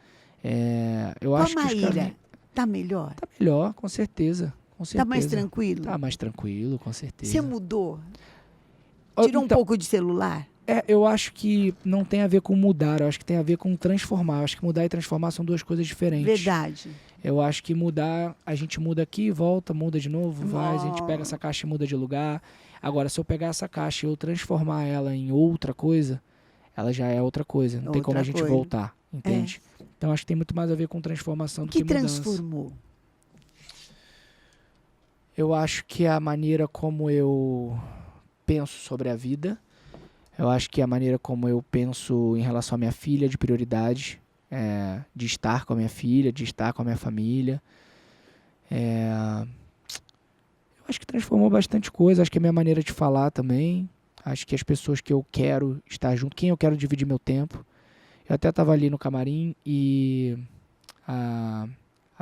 Eu acho que Maíra, tá melhor? Tá melhor, com certeza. Tá mais tranquilo? Tá mais tranquilo, com certeza. Você mudou? Tirou um pouco de celular? Eu acho que não tem a ver com mudar, eu acho que tem a ver com transformar. Eu acho que mudar e transformar são duas coisas diferentes. Verdade. Eu acho que mudar, a gente muda aqui, volta, muda de novo, vai, a gente pega essa caixa e muda de lugar. Agora, se eu pegar essa caixa e eu transformar ela em outra coisa, ela já é outra coisa. Não tem como a gente voltar, entende? Então, acho que tem muito mais a ver com transformação do que mudança. O que transformou? Eu acho que a maneira como eu penso sobre a vida, eu acho que a maneira como eu penso em relação à minha filha, de prioridade, de estar com a minha filha, de estar com a minha família. Eu acho que transformou bastante coisa. Acho que a minha maneira de falar também. Acho que as pessoas que eu quero estar junto, quem eu quero dividir meu tempo. Eu até estava ali no camarim e a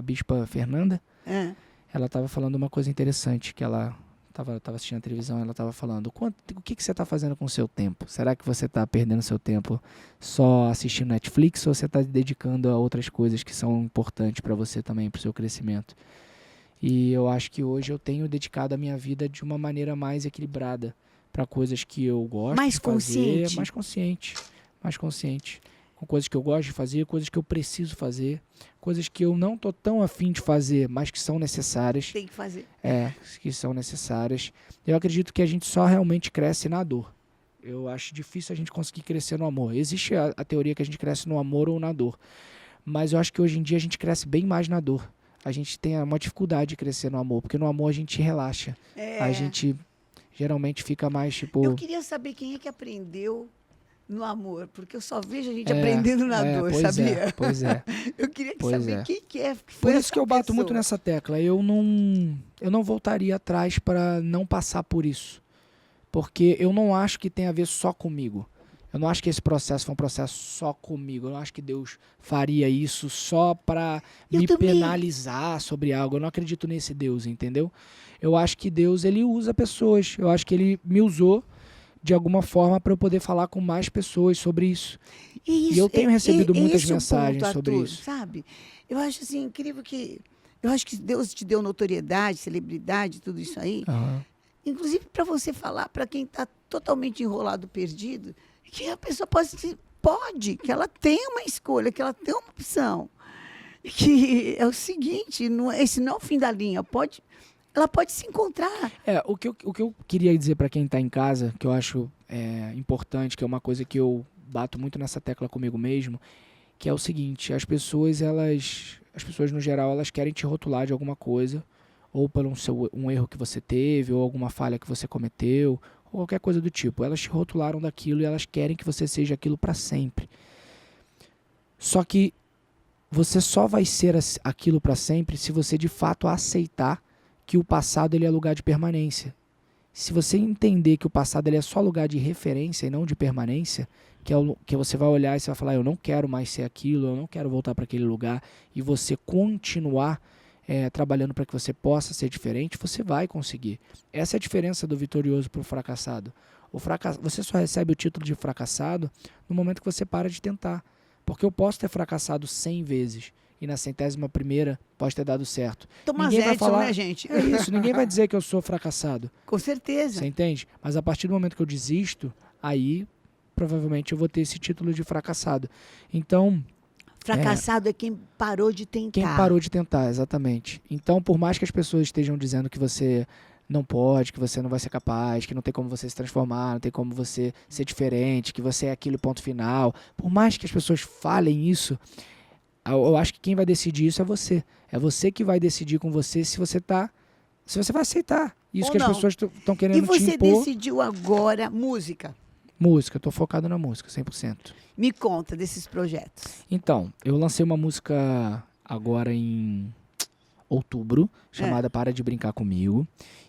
bispa Fernanda, ela estava falando uma coisa interessante, que ela estava assistindo a televisão, ela estava falando, o que você está fazendo com o seu tempo? Será que você está perdendo seu tempo só assistindo Netflix ou você está dedicando a outras coisas que são importantes para você também, para o seu crescimento? E eu acho que hoje eu tenho dedicado a minha vida de uma maneira mais equilibrada para coisas que eu gosto de fazer, mais consciente, com coisas que eu gosto de fazer, coisas que eu preciso fazer, coisas que eu não tô tão afim de fazer, mas que são necessárias. Tem que fazer. Que são necessárias. Eu acredito que a gente só realmente cresce na dor. Eu acho difícil a gente conseguir crescer no amor. Existe a teoria que a gente cresce no amor ou na dor. Mas eu acho que hoje em dia a gente cresce bem mais na dor. A gente tem uma dificuldade de crescer no amor, porque no amor a gente relaxa. A gente geralmente fica mais tipo... Eu queria saber quem é que aprendeu no amor, porque eu só vejo a gente aprendendo na dor, sabia? Pois é. Eu queria saber quem que foi Por isso essa que eu bato pessoa. muito nessa tecla. Eu não voltaria atrás para não passar por isso. Porque eu não acho que tem a ver só comigo. Eu não acho que esse processo foi um processo só comigo. Eu não acho que Deus faria isso só para me penalizar sobre algo. Eu não acredito nesse Deus, entendeu? Eu acho que Deus, ele usa pessoas. Eu acho que ele me usou de alguma forma para eu poder falar com mais pessoas sobre isso. E eu tenho recebido muitas mensagens sobre isso. Sabe? Eu acho assim incrível que... Eu acho que Deus te deu notoriedade, celebridade, tudo isso aí. Uhum. Inclusive para você falar para quem está totalmente enrolado, perdido, que a pessoa pode, que ela tem uma escolha, que ela tem uma opção. Que é o seguinte, esse não é o fim da linha, ela pode se encontrar. O que eu queria dizer para quem está em casa, que eu acho importante, que é uma coisa que eu bato muito nessa tecla comigo mesmo, que é o seguinte: as pessoas no geral, elas querem te rotular de alguma coisa, ou por um erro que você teve, ou alguma falha que você cometeu, ou qualquer coisa do tipo. Elas te rotularam daquilo e elas querem que você seja aquilo para sempre. Só que você só vai ser aquilo para sempre se você de fato aceitar que o passado ele é lugar de permanência. Se você entender que o passado ele é só lugar de referência e não de permanência, que você vai olhar e você vai falar: eu não quero mais ser aquilo, eu não quero voltar para aquele lugar, e você continuar trabalhando para que você possa ser diferente, você vai conseguir. Essa é a diferença do vitorioso para o fracassado. Você só recebe o título de fracassado no momento que você para de tentar. Porque eu posso ter fracassado 100 vezes e na 100ª pode ter dado certo. Thomas Ninguém vai Edison, falar, né, gente? É isso, ninguém vai dizer que eu sou fracassado. Com certeza. Você entende? Mas a partir do momento que eu desisto, aí provavelmente eu vou ter esse título de fracassado. Então... Fracassado é quem parou de tentar. Quem parou de tentar, exatamente. Então, por mais que as pessoas estejam dizendo que você não pode, que você não vai ser capaz, que não tem como você se transformar, não tem como você ser diferente, que você é aquele ponto final, por mais que as pessoas falem isso, eu acho que quem vai decidir isso é você. É você que vai decidir com você se você vai aceitar isso ou que não. As pessoas estão querendo te impor. E você decidiu agora música? Música, eu tô focado na música, 100%. Me conta desses projetos. Então, eu lancei uma música agora em outubro, chamada Para de Brincar Comigo.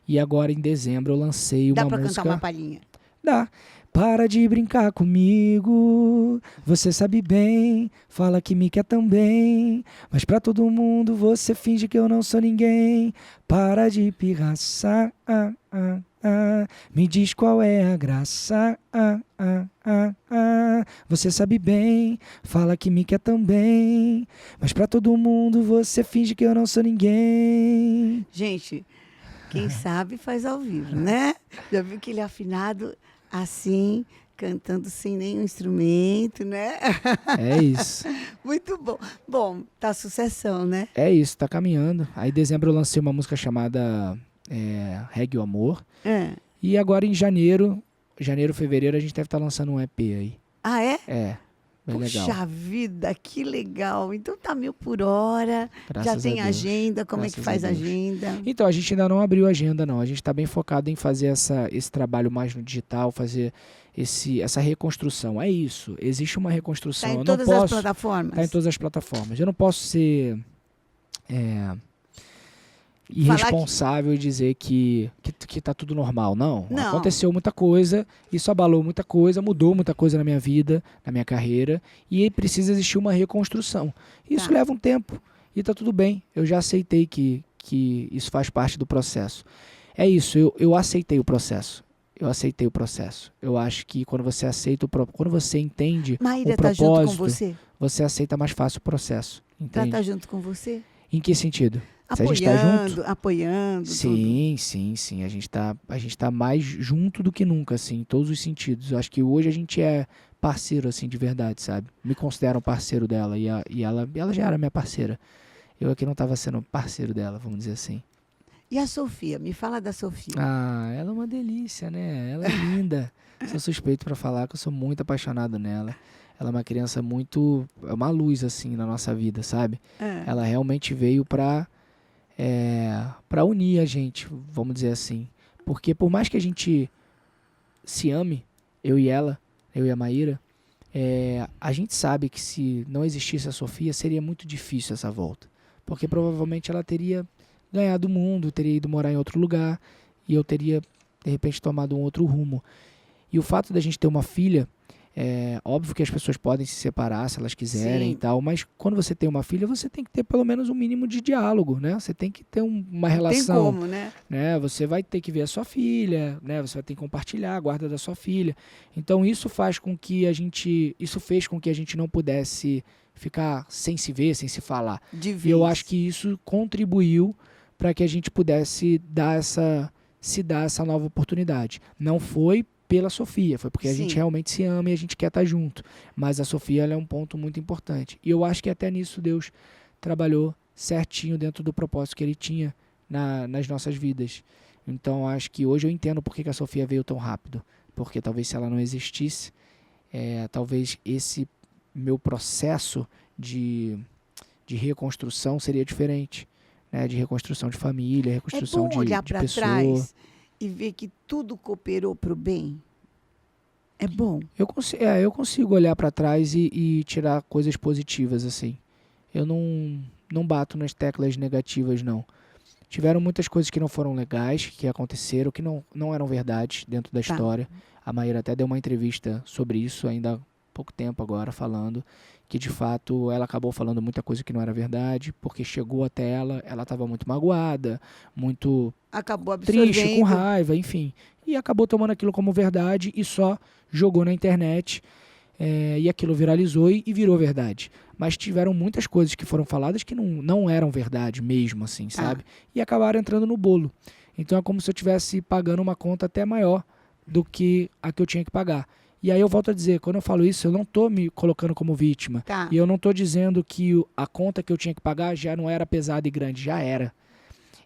E agora em dezembro eu lancei uma música... Dá pra cantar uma palhinha? Dá. Para de brincar comigo, você sabe bem, fala que me quer também, mas pra todo mundo você finge que eu não sou ninguém. Para de pirraçar, me diz qual é a graça, você sabe bem, fala que me quer também, mas pra todo mundo você finge que eu não sou ninguém. Gente, quem sabe faz ao vivo, né? Já viu que ele é afinado assim, cantando sem nenhum instrumento, né? É isso. Muito bom. Bom, tá sucessão, né? É isso, tá caminhando. Aí em dezembro eu lancei uma música chamada Reggae o Amor. E agora em janeiro, fevereiro, a gente deve estar lançando um EP aí. Ah, é? É, bem legal. Puxa vida, que legal. Então tá 1000 por hora, Graças já tem a Deus. agenda, como é que faz a agenda? Então, a gente ainda não abriu a agenda, não. A gente está bem focado em fazer esse trabalho mais no digital, fazer essa reconstrução. É isso, existe uma reconstrução. Tá em todas as plataformas? Tá em todas as plataformas. Eu não posso ser irresponsável e dizer que tá tudo normal. Não. Aconteceu muita coisa, isso abalou muita coisa, mudou muita coisa na minha vida, na minha carreira, e precisa existir uma reconstrução. Isso leva um tempo e tá tudo bem. Eu já aceitei que isso faz parte do processo. É isso, eu aceitei o processo. Eu acho que quando você aceita quando você entende Maíra o propósito, tá junto com você? Você aceita mais fácil o processo. Entende? Ela tá junto com você? Em que sentido? Se a gente tá junto? Apoiando. Sim, tudo. Sim. A gente tá mais junto do que nunca, assim, em todos os sentidos. Eu acho que hoje a gente é parceiro, assim, de verdade, sabe? Me considero um parceiro dela e ela já era minha parceira. Eu aqui não estava sendo parceiro dela, vamos dizer assim. E a Sofia? Me fala da Sofia. Ah, ela é uma delícia, né? Ela é linda. Sou suspeito pra falar que eu sou muito apaixonado nela. Ela é uma criança muito... É uma luz, assim, na nossa vida, sabe? É. Ela realmente veio pra unir a gente, vamos dizer assim. Porque por mais que a gente se ame, eu e ela, eu e a Maíra, a gente sabe que se não existisse a Sofia, seria muito difícil essa volta. Porque provavelmente ela teria ganhado o mundo, teria ido morar em outro lugar e eu teria, de repente, tomado um outro rumo. E o fato da gente ter uma filha, óbvio que as pessoas podem se separar se elas quiserem Sim. e tal, mas quando você tem uma filha, você tem que ter pelo menos um mínimo de diálogo, né? Você tem que ter uma Tem relação, como, né? né? Você vai ter que ver a sua filha, né? Você vai ter que compartilhar a guarda da sua filha. Então isso fez com que a gente não pudesse ficar sem se ver, sem se falar. De E eu vez. acho que isso contribuiu para que a gente pudesse se dar essa nova oportunidade. Não foi pela Sofia, foi porque a gente Sim. realmente se ama e a gente quer estar junto. Mas a Sofia, ela é um ponto muito importante. E eu acho que até nisso Deus trabalhou certinho dentro do propósito que ele tinha nas nossas vidas. Então acho que hoje eu entendo por que a Sofia veio tão rápido. Porque talvez se ela não existisse, talvez esse meu processo de reconstrução seria diferente. Né? De reconstrução de família, É reconstrução bom olhar de para pessoa. trás e ver que tudo cooperou para o bem. É bom. Eu consigo olhar para trás e tirar coisas positivas, assim. Eu não bato nas teclas negativas, não. Tiveram muitas coisas que não foram legais, que aconteceram, que não eram verdades dentro da Tá. história. A Maíra até deu uma entrevista sobre isso ainda há pouco tempo agora, falando que de fato ela acabou falando muita coisa que não era verdade, porque chegou até ela estava muito magoada, muito Acabou triste, com absorvendo. raiva, enfim. E acabou tomando aquilo como verdade e só jogou na internet. E aquilo viralizou e virou verdade. Mas tiveram muitas coisas que foram faladas que não eram verdade mesmo, assim, sabe? E acabaram entrando no bolo. Então é como se eu estivesse pagando uma conta até maior do que a que eu tinha que pagar. E aí eu volto a dizer, quando eu falo isso, eu não estou me colocando como vítima. Tá. E eu não estou dizendo que a conta que eu tinha que pagar já não era pesada e grande, já era.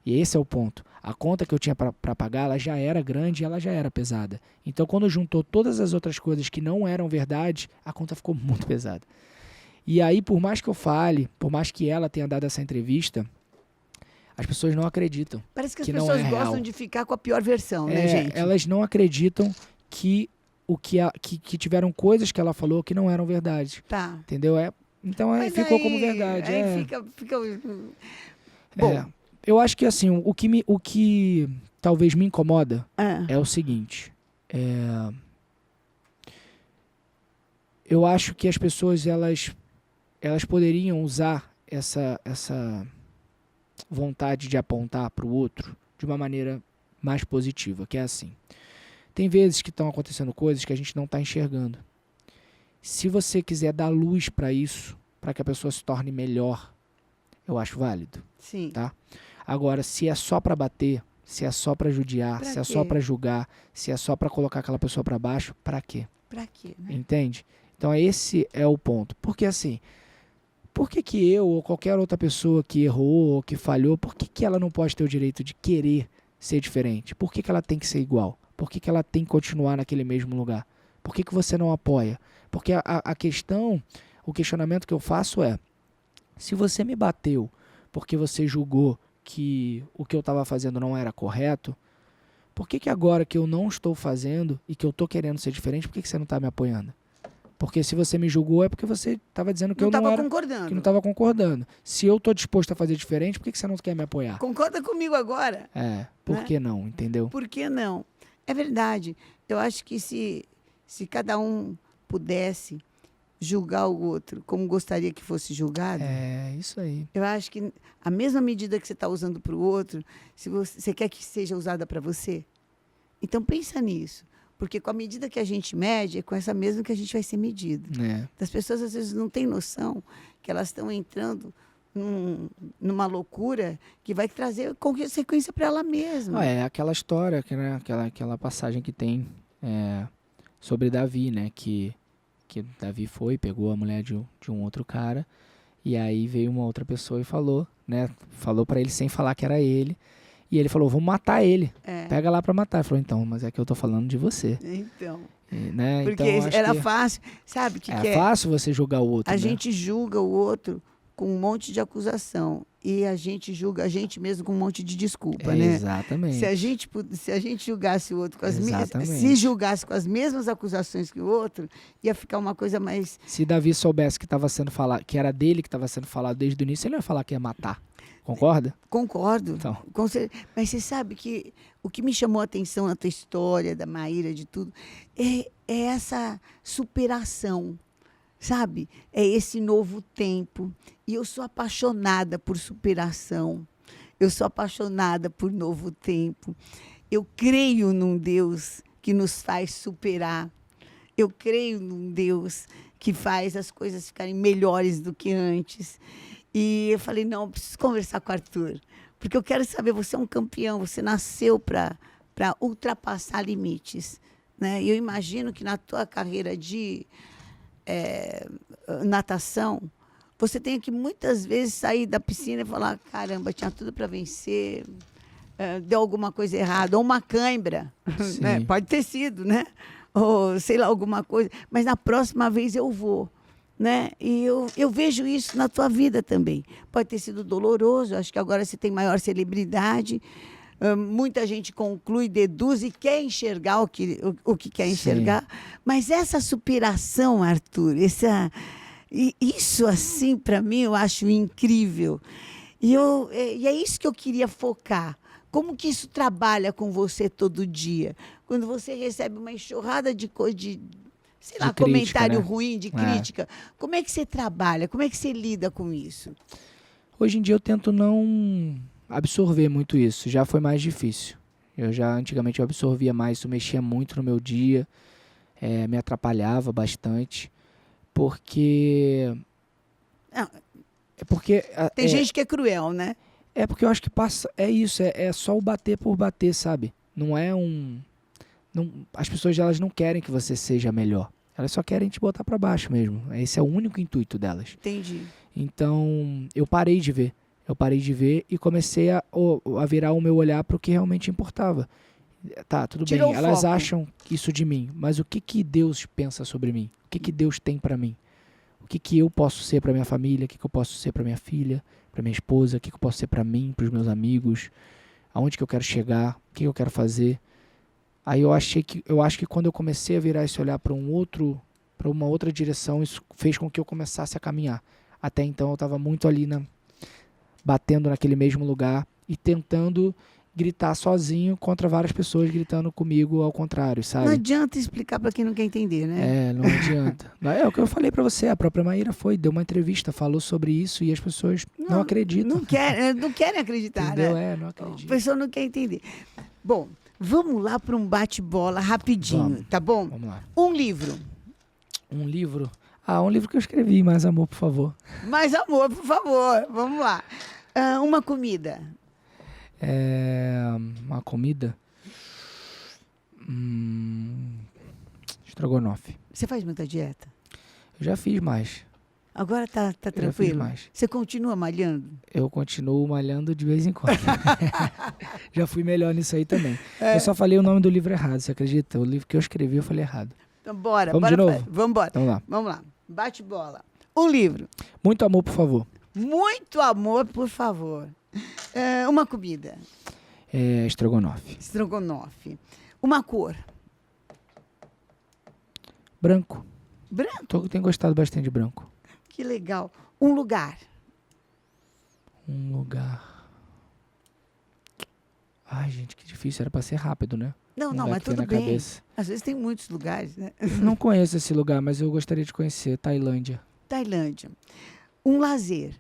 E esse é o ponto. A conta que eu tinha para pagar, ela já era grande e ela já era pesada. Então, quando juntou todas as outras coisas que não eram verdade, a conta ficou muito pesada. E aí, por mais que eu fale, por mais que ela tenha dado essa entrevista, as pessoas não acreditam. Parece que as que não pessoas é gostam real. de ficar com a pior versão, né, gente? Elas não acreditam que tiveram coisas que ela falou que não eram verdade. Tá. Entendeu? Então Mas ficou aí, como verdade. Aí fica... Bom. Eu acho que assim, o que talvez me incomoda Ah, é o seguinte. Eu acho que as pessoas elas poderiam usar essa vontade de apontar para o outro de uma maneira mais positiva, que é assim. Tem vezes que estão acontecendo coisas que a gente não está enxergando. Se você quiser dar luz para isso, para que a pessoa se torne melhor, eu acho válido. sim. Tá? Agora, se é só para bater, se é só para judiar, Pra se é só quê? para julgar, se é só para colocar aquela pessoa para baixo, para quê? Pra quê, né? Entende? Então esse é o ponto. Porque assim, por que eu ou qualquer outra pessoa que errou ou que falhou, por que ela não pode ter o direito de querer ser diferente? Por que ela tem que ser igual? Por que ela tem que continuar naquele mesmo lugar? Por que você não apoia? Porque a questão, o questionamento que eu faço é, se você me bateu porque você julgou que o que eu estava fazendo não era correto, por que agora que eu não estou fazendo e que eu estou querendo ser diferente, por que você não está me apoiando? Porque se você me julgou é porque você estava dizendo que Não eu não estava era, concordando. que não estava concordando. Se eu estou disposto a fazer diferente, por que você não quer me apoiar? Concorda comigo agora? Por Né? que não, entendeu? Por que não? É verdade. Eu acho que se cada um pudesse julgar o outro como gostaria que fosse julgado, É, isso aí. eu acho que a mesma medida que você está usando para o outro, se você quer que seja usada para você, então pensa nisso. Porque com a medida que a gente mede, é com essa mesma que a gente vai ser medido. As pessoas às vezes não têm noção que elas estão entrando numa loucura que vai trazer consequência para ela mesma. É aquela história, né, aquela passagem que tem sobre Davi, né? Que Davi pegou a mulher de um outro cara, e aí veio uma outra pessoa e falou, né? Falou para ele sem falar que era ele, E ele falou, vamos matar ele. É. Pega lá pra matar. Ele falou, então, mas é que eu tô falando de você. Então, E, né? porque Então, acho era que fácil, sabe o que é fácil você julgar o outro, A né? gente julga o outro com um monte de acusação e a gente julga a gente mesmo com um monte de desculpa, né? Exatamente. Se a gente julgasse o outro com as mesmas, Exatamente. se julgasse com as mesmas acusações que o outro, ia ficar uma coisa mais. Se Davi soubesse que estava sendo falado, que era dele que estava sendo falado desde o início, ele ia falar que ia matar. Concorda? Concordo. Então. Mas você sabe que o que me chamou a atenção na tua história, da Maíra, de tudo, é essa superação, sabe? É esse novo tempo. E eu sou apaixonada por superação. Eu sou apaixonada por novo tempo. Eu creio num Deus que nos faz superar. Eu creio num Deus que faz as coisas ficarem melhores do que antes. E eu falei, não, eu preciso conversar com o Arthur, porque eu quero saber, você é um campeão, você nasceu para ultrapassar limites, né? E eu imagino que na tua carreira de natação, você tenha que muitas vezes sair da piscina e falar, caramba, tinha tudo para vencer, deu alguma coisa errada, ou uma cãibra, né? Pode ter sido, né? Ou sei lá, alguma coisa, mas na próxima vez eu vou. Né? E eu vejo isso na tua vida também. Pode ter sido doloroso, acho que agora você tem maior celebridade, muita gente conclui, deduz e quer enxergar o que quer enxergar, mas essa superação, Arthur, isso assim, para mim, eu acho incrível. E é isso que eu queria focar. Como que isso trabalha com você todo dia? Quando você recebe uma enxurrada de sei lá, crítica, comentário né? ruim, de crítica. Como é que você trabalha? Como é que você lida com isso? Hoje em dia eu tento não absorver muito isso. Já foi mais difícil. Antigamente eu absorvia mais, isso mexia muito no meu dia, me atrapalhava bastante, porque... Tem gente que é cruel, né? É porque eu acho que é só o bater por bater, sabe? Não é as pessoas, elas não querem que você seja melhor. Elas só querem te botar pra baixo mesmo. Esse é o único intuito delas. Entendi. Então, eu parei de ver. E comecei a virar o meu olhar para o que realmente importava. Tá, tudo Tirou bem. o Elas foco. acham isso de mim. Mas o que Deus pensa sobre mim? O que Deus tem pra mim? O que eu posso ser pra minha família? O que eu posso ser pra minha filha? Pra minha esposa? O que eu posso ser pra mim? Pros meus amigos? Aonde que eu quero chegar? O que eu quero fazer? Aí eu acho que quando eu comecei a virar esse olhar para uma outra direção, isso fez com que eu começasse a caminhar. Até então eu estava muito ali batendo naquele mesmo lugar e tentando gritar sozinho contra várias pessoas gritando comigo ao contrário, sabe? Não adianta explicar para quem não quer entender, né? Não adianta. É o que eu falei para você, a própria Maíra deu uma entrevista, falou sobre isso e as pessoas não acreditam. Não querem acreditar, entendeu? né? Não acreditam. A pessoa não quer entender. Bom, vamos lá para um bate-bola rapidinho, tá bom? Vamos lá. Um livro. Um livro? Um livro que eu escrevi, Mais Amor, por favor. Mais amor, por favor. Vamos lá. Uma comida. Uma comida? Estrogonofe. Você faz muita dieta? Eu já fiz mais. Agora tá Eu já fiz tranquilo? mais. Você continua malhando? Eu continuo malhando de vez em quando. Já fui melhor nisso aí também. Eu só falei o nome do livro errado, você acredita? O livro que eu escrevi eu falei errado. Então bora. Vamos de novo? Vamos embora. Então lá. Vamos lá. Bate-bola. Um livro. Muito Amor, por favor. Muito amor, por favor. Uma comida. Estrogonofe. Estrogonofe. Uma cor. Branco. Branco. Eu tenho gostado bastante de branco. Que legal. Um lugar. Um lugar. Ai, gente, que difícil. Era pra ser rápido, né? Não, lugar mas que vem tudo na bem. cabeça. Às vezes tem muitos lugares, né? Não conheço esse lugar, mas eu gostaria de conhecer. Tailândia. Tailândia. Um lazer.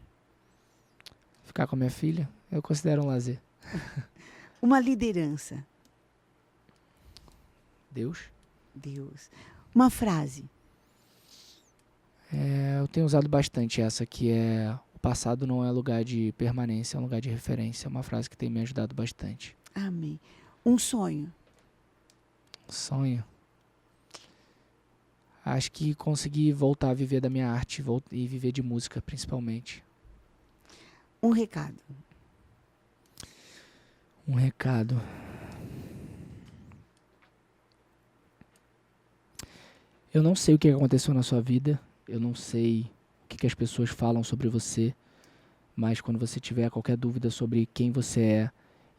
Ficar com a minha filha, eu considero um lazer. Uma liderança. Deus. Uma frase. Eu tenho usado bastante essa, que é: o passado não é lugar de permanência, é um lugar de referência. É uma frase que tem me ajudado bastante. Amém. Um sonho. Sonho. Acho que consegui voltar a viver da minha arte e viver de música, principalmente. Um recado. Um recado. Eu não sei o que aconteceu na sua vida, eu não sei o que as pessoas falam sobre você, mas quando você tiver qualquer dúvida sobre quem você é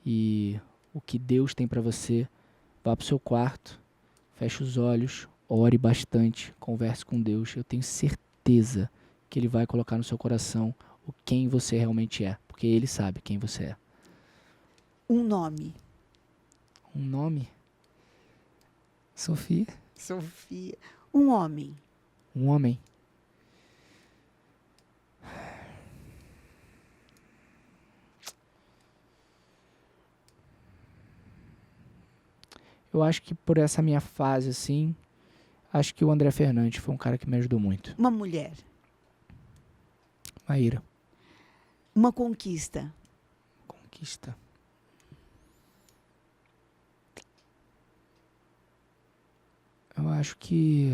e o que Deus tem para você, vá pro seu quarto, feche os olhos, ore bastante, converse com Deus. Eu tenho certeza que Ele vai colocar no seu coração o quem você realmente é, porque Ele sabe quem você é. Um nome. Um nome? Sofia. Sofia. Um homem. Um homem. Eu acho que por essa minha fase, assim, acho que o André Fernandes foi um cara que me ajudou muito. Uma mulher. Maíra. Uma conquista. Conquista. Eu acho que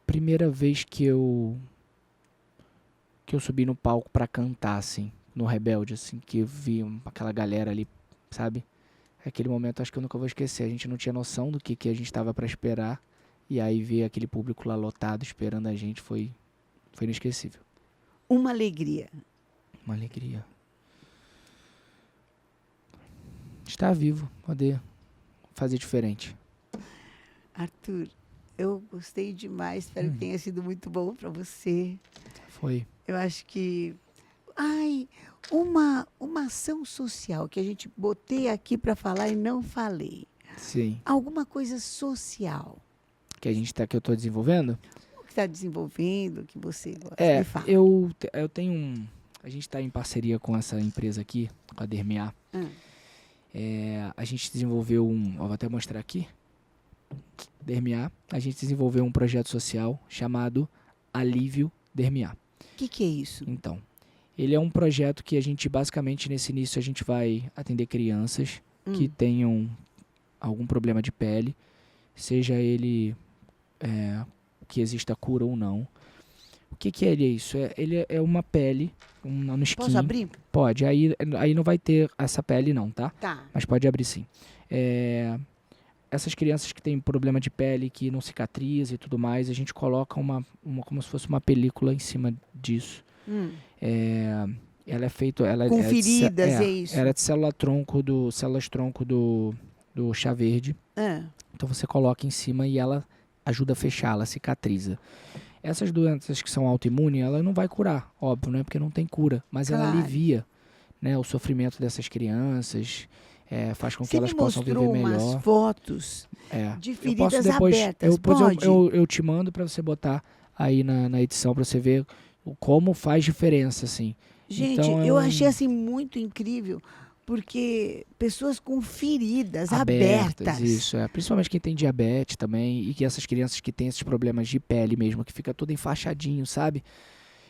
primeira vez que eu subi no palco pra cantar, assim, no Rebelde, assim, que eu vi aquela galera ali, sabe? Aquele momento acho que eu nunca vou esquecer. A gente não tinha noção do que a gente tava pra esperar. E aí ver aquele público lá lotado esperando a gente foi inesquecível. Uma alegria. Uma alegria. Estar vivo, poder fazer diferente. Arthur, eu gostei demais. Espero que tenha sido muito bom para você. Foi. Eu acho que... Ai, uma ação social que a gente botei aqui para falar e não falei. Sim. Alguma coisa social. Que eu estou desenvolvendo? O que está desenvolvendo, que você gosta É, de falar. eu tenho um... A gente está em parceria com essa empresa aqui, com a Dermiar. A gente desenvolveu vou até mostrar aqui. Dermiar. A gente desenvolveu um projeto social chamado Alívio Dermiar. O que é isso? Então, ele é um projeto que a gente, basicamente, nesse início, a gente vai atender crianças que tenham algum problema de pele, seja ele que exista cura ou não. O que é isso? Ele é uma pele, no skin. Posso abrir? Pode, aí não vai ter essa pele não, tá? Tá. Mas pode abrir sim. Essas crianças que têm problema de pele, que não cicatriza e tudo mais, a gente coloca como se fosse uma película em cima disso. Ela é feita... Com feridas, é isso? Ela é de células-tronco do chá verde. Então você coloca em cima e ela ajuda a fechar, ela cicatriza. Essas doenças que são autoimunes, ela não vai curar, óbvio, né? Porque não tem cura. Mas ela alivia, né, o sofrimento dessas crianças, faz com que elas possam viver melhor. Você mostrou umas fotos de feridas abertas, eu te mando para você botar aí na edição, para você ver como faz diferença, assim. Gente, então, eu achei assim muito incrível, porque pessoas com feridas abertas. Isso, principalmente quem tem diabetes também, e que essas crianças que têm esses problemas de pele mesmo, que fica tudo enfaixadinho, sabe?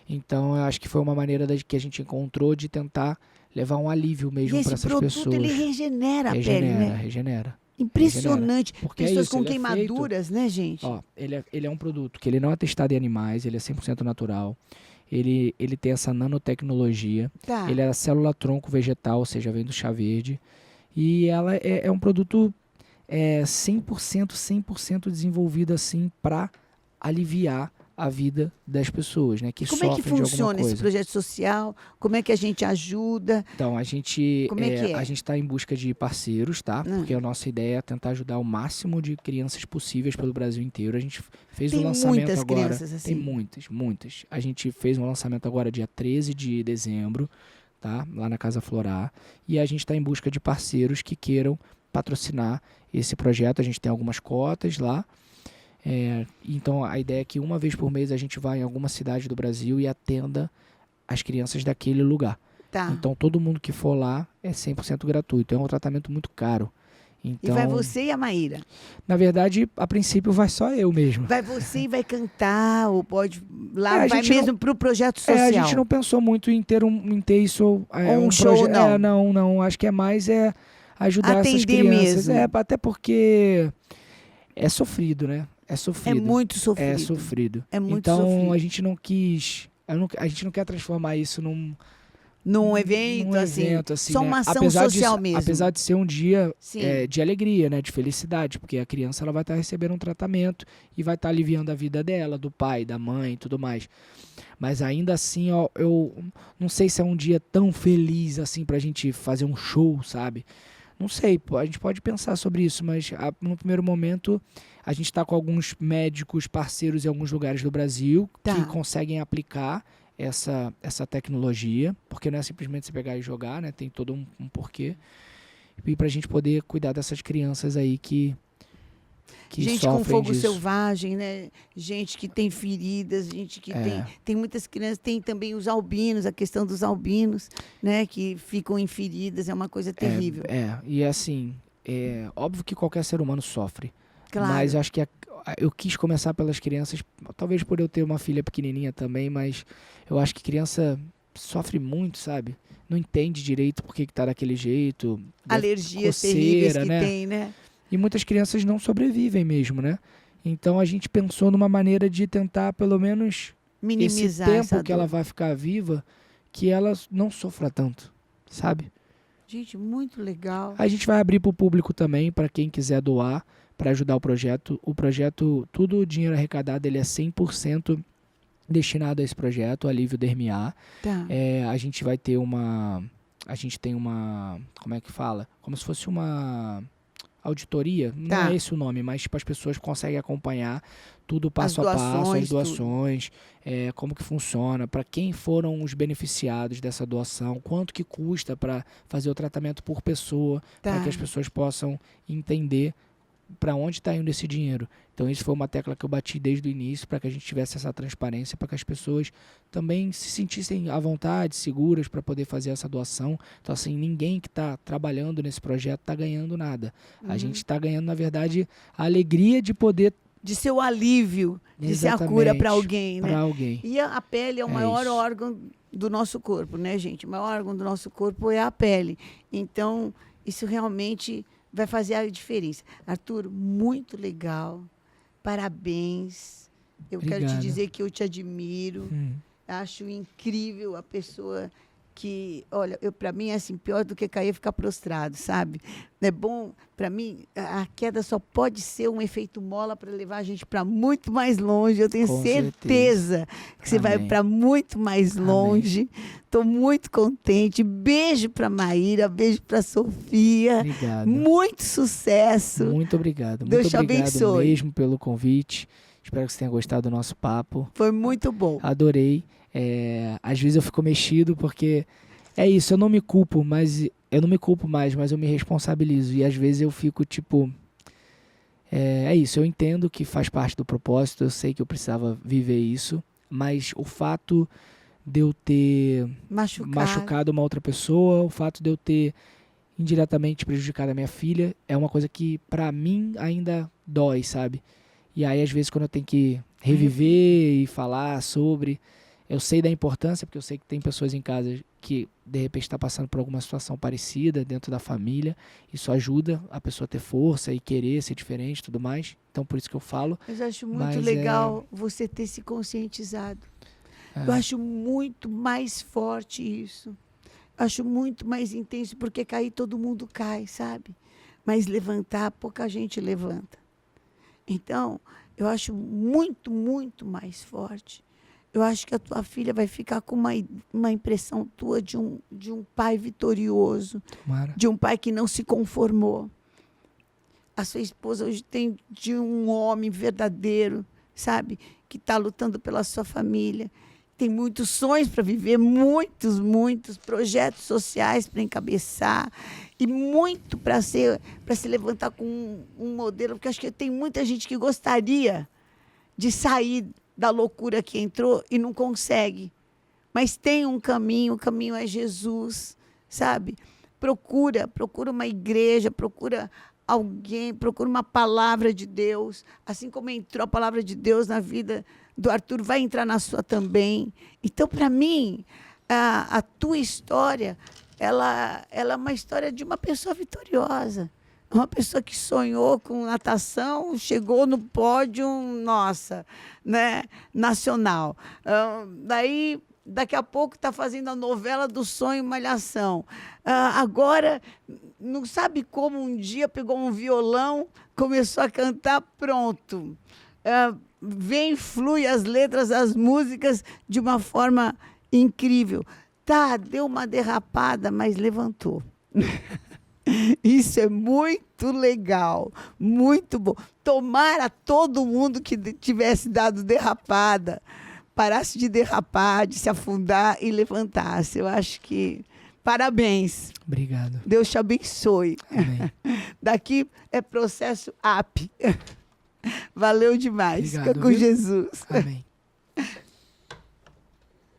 Então, eu acho que foi uma maneira que a gente encontrou de tentar levar um alívio mesmo para essas pessoas. Esse produto, ele regenera a pele, né? Regenera. Impressionante. Porque pessoas isso, com queimaduras, né, gente? Ó, ele é um produto que ele não é testado em animais, ele é 100% natural. Ele tem essa nanotecnologia. Tá. Ele é célula-tronco vegetal, ou seja, vem do chá verde. E ela é um produto 100% desenvolvido assim para aliviar a vida das pessoas, né, que sofrem de alguma coisa. Como é que funciona esse projeto social? Como é que a gente ajuda? Então, a gente a gente está em busca de parceiros, tá? Porque a nossa ideia é tentar ajudar o máximo de crianças possíveis pelo Brasil inteiro. A gente fez um lançamento agora. Tem muitas crianças assim? Tem muitas. A gente fez um lançamento agora dia 13 de dezembro, tá? Lá na Casa Florar. E a gente está em busca de parceiros que queiram patrocinar esse projeto. A gente tem algumas cotas lá. Então a ideia é que uma vez por mês a gente vai em alguma cidade do Brasil e atenda as crianças daquele lugar. Tá. Então todo mundo que for lá é 100% gratuito. É um tratamento muito caro. Então, e vai você e a Maíra? Na verdade, a princípio vai só eu mesmo. Vai você e vai cantar, ou pode lá, vai mesmo para o projeto social? A gente não pensou muito em ter isso... um show, não? Não. Acho que é mais ajudar atender essas crianças. Mesmo. Até porque é sofrido, né? É sofrido. É muito sofrido. É sofrido. É muito então, sofrido. a gente não quis A gente não quer transformar isso Num evento, assim, só né? uma ação social mesmo. Apesar de ser um dia Sim. de alegria, né? De felicidade, porque a criança ela vai estar recebendo um tratamento e vai estar aliviando a vida dela, do pai, da mãe e tudo mais. Mas ainda assim, ó, eu não sei se é um dia tão feliz assim pra gente fazer um show, sabe? Não sei, a gente pode pensar sobre isso, mas no primeiro momento a gente está com alguns médicos parceiros em alguns lugares do Brasil que conseguem aplicar essa tecnologia, porque não é simplesmente você pegar e jogar, né? Tem todo um porquê. E pra gente poder cuidar dessas crianças aí que gente sofrem com fogo disso. selvagem, né? Gente que tem feridas, gente que tem muitas crianças, tem também os albinos, a questão dos albinos, né? Que ficam em feridas, é uma coisa terrível. E assim, óbvio que qualquer ser humano sofre. Claro. Mas acho que eu quis começar pelas crianças, talvez por eu ter uma filha pequenininha também, mas eu acho que criança sofre muito, sabe? Não entende direito por que tá daquele jeito. Alergias terríveis que né? tem, né? E muitas crianças não sobrevivem mesmo, né? Então a gente pensou numa maneira de tentar pelo menos minimizar esse tempo que ela vai ficar viva, que ela não sofra tanto, sabe? Gente, muito legal. A gente vai abrir para o público também, para quem quiser doar, para ajudar o projeto. O projeto, todo o dinheiro arrecadado, ele é 100% destinado a esse projeto, Alívio Dermiar. Tá. A gente vai ter a gente tem uma, como é que fala? Como se fosse uma auditoria, não é esse o nome, mas tipo, as pessoas conseguem acompanhar tudo passo a passo, as doações, como que funciona, para quem foram os beneficiados dessa doação, quanto que custa para fazer o tratamento por pessoa, para que as pessoas possam entender para onde está indo esse dinheiro. Então isso foi uma tecla que eu bati desde o início, para que a gente tivesse essa transparência, para que as pessoas também se sentissem à vontade, seguras para poder fazer essa doação. Então assim, ninguém que está trabalhando nesse projeto está ganhando nada. A gente está ganhando, na verdade, a alegria de poder... De ser o alívio, de ser a cura para alguém, né? Para alguém. E a pele é o maior órgão do nosso corpo, né, gente? O maior órgão do nosso corpo é a pele. Então, isso realmente vai fazer a diferença. Arthur, muito legal. Parabéns. Eu quero te dizer que eu te admiro. Acho incrível a pessoa que, olha, para mim é assim, pior do que cair é ficar prostrado, sabe? É bom, para mim, a queda só pode ser um efeito mola para levar a gente para muito mais longe. Eu tenho certeza que você vai para muito mais longe. Estou muito contente. Beijo para Maíra, beijo para Sofia. Obrigado. Muito sucesso. Muito obrigado. Deus te obrigado abençoe. Mesmo pelo convite. Espero que você tenha gostado do nosso papo. Foi muito bom. Adorei. Às vezes eu fico mexido porque é isso, eu não me culpo mais, mas eu me responsabilizo. E às vezes eu fico tipo, é isso, eu entendo que faz parte do propósito, eu sei que eu precisava viver isso, mas o fato de eu ter machucado uma outra pessoa, o fato de eu ter indiretamente prejudicado a minha filha, é uma coisa que pra mim ainda dói, sabe? E aí às vezes quando eu tenho que reviver e falar sobre... Eu sei da importância, porque eu sei que tem pessoas em casa que, de repente, está passando por alguma situação parecida dentro da família. Isso ajuda a pessoa a ter força e querer ser diferente e tudo mais. Então, por isso que eu falo. Eu acho muito legal você ter se conscientizado. Eu acho muito mais forte isso. Acho muito mais intenso, porque cair todo mundo cai, sabe? Mas levantar, pouca gente levanta. Então, eu acho muito, muito mais forte. Eu acho que a tua filha vai ficar com uma impressão tua de um pai vitorioso. Tomara. De um pai que não se conformou. A sua esposa hoje tem de um homem verdadeiro, sabe? Que está lutando pela sua família. Tem muitos sonhos para viver, muitos projetos sociais para encabeçar. E muito para se levantar com um modelo. Porque acho que tem muita gente que gostaria de sair da loucura que entrou e não consegue. Mas tem um caminho, o caminho é Jesus, sabe? Procura uma igreja, procura alguém, procura uma palavra de Deus. Assim como entrou a palavra de Deus na vida do Arthur, vai entrar na sua também. Então, para mim, a tua história, ela é uma história de uma pessoa vitoriosa. Uma pessoa que sonhou com natação, chegou no pódio, nossa, né, nacional. Daí, daqui a pouco está fazendo a novela do sonho Malhação. Agora, não sabe como um dia pegou um violão, começou a cantar, pronto. Vem, flui as letras, as músicas de uma forma incrível. Tá, deu uma derrapada, mas levantou. Isso é muito legal, muito bom. Tomara todo mundo que tivesse dado derrapada, parasse de derrapar, de se afundar e levantasse. Eu acho que parabéns. Obrigado. Deus te abençoe. Amém. Daqui é processo up. Valeu demais. Obrigado, Fica com viu? Jesus. Amém.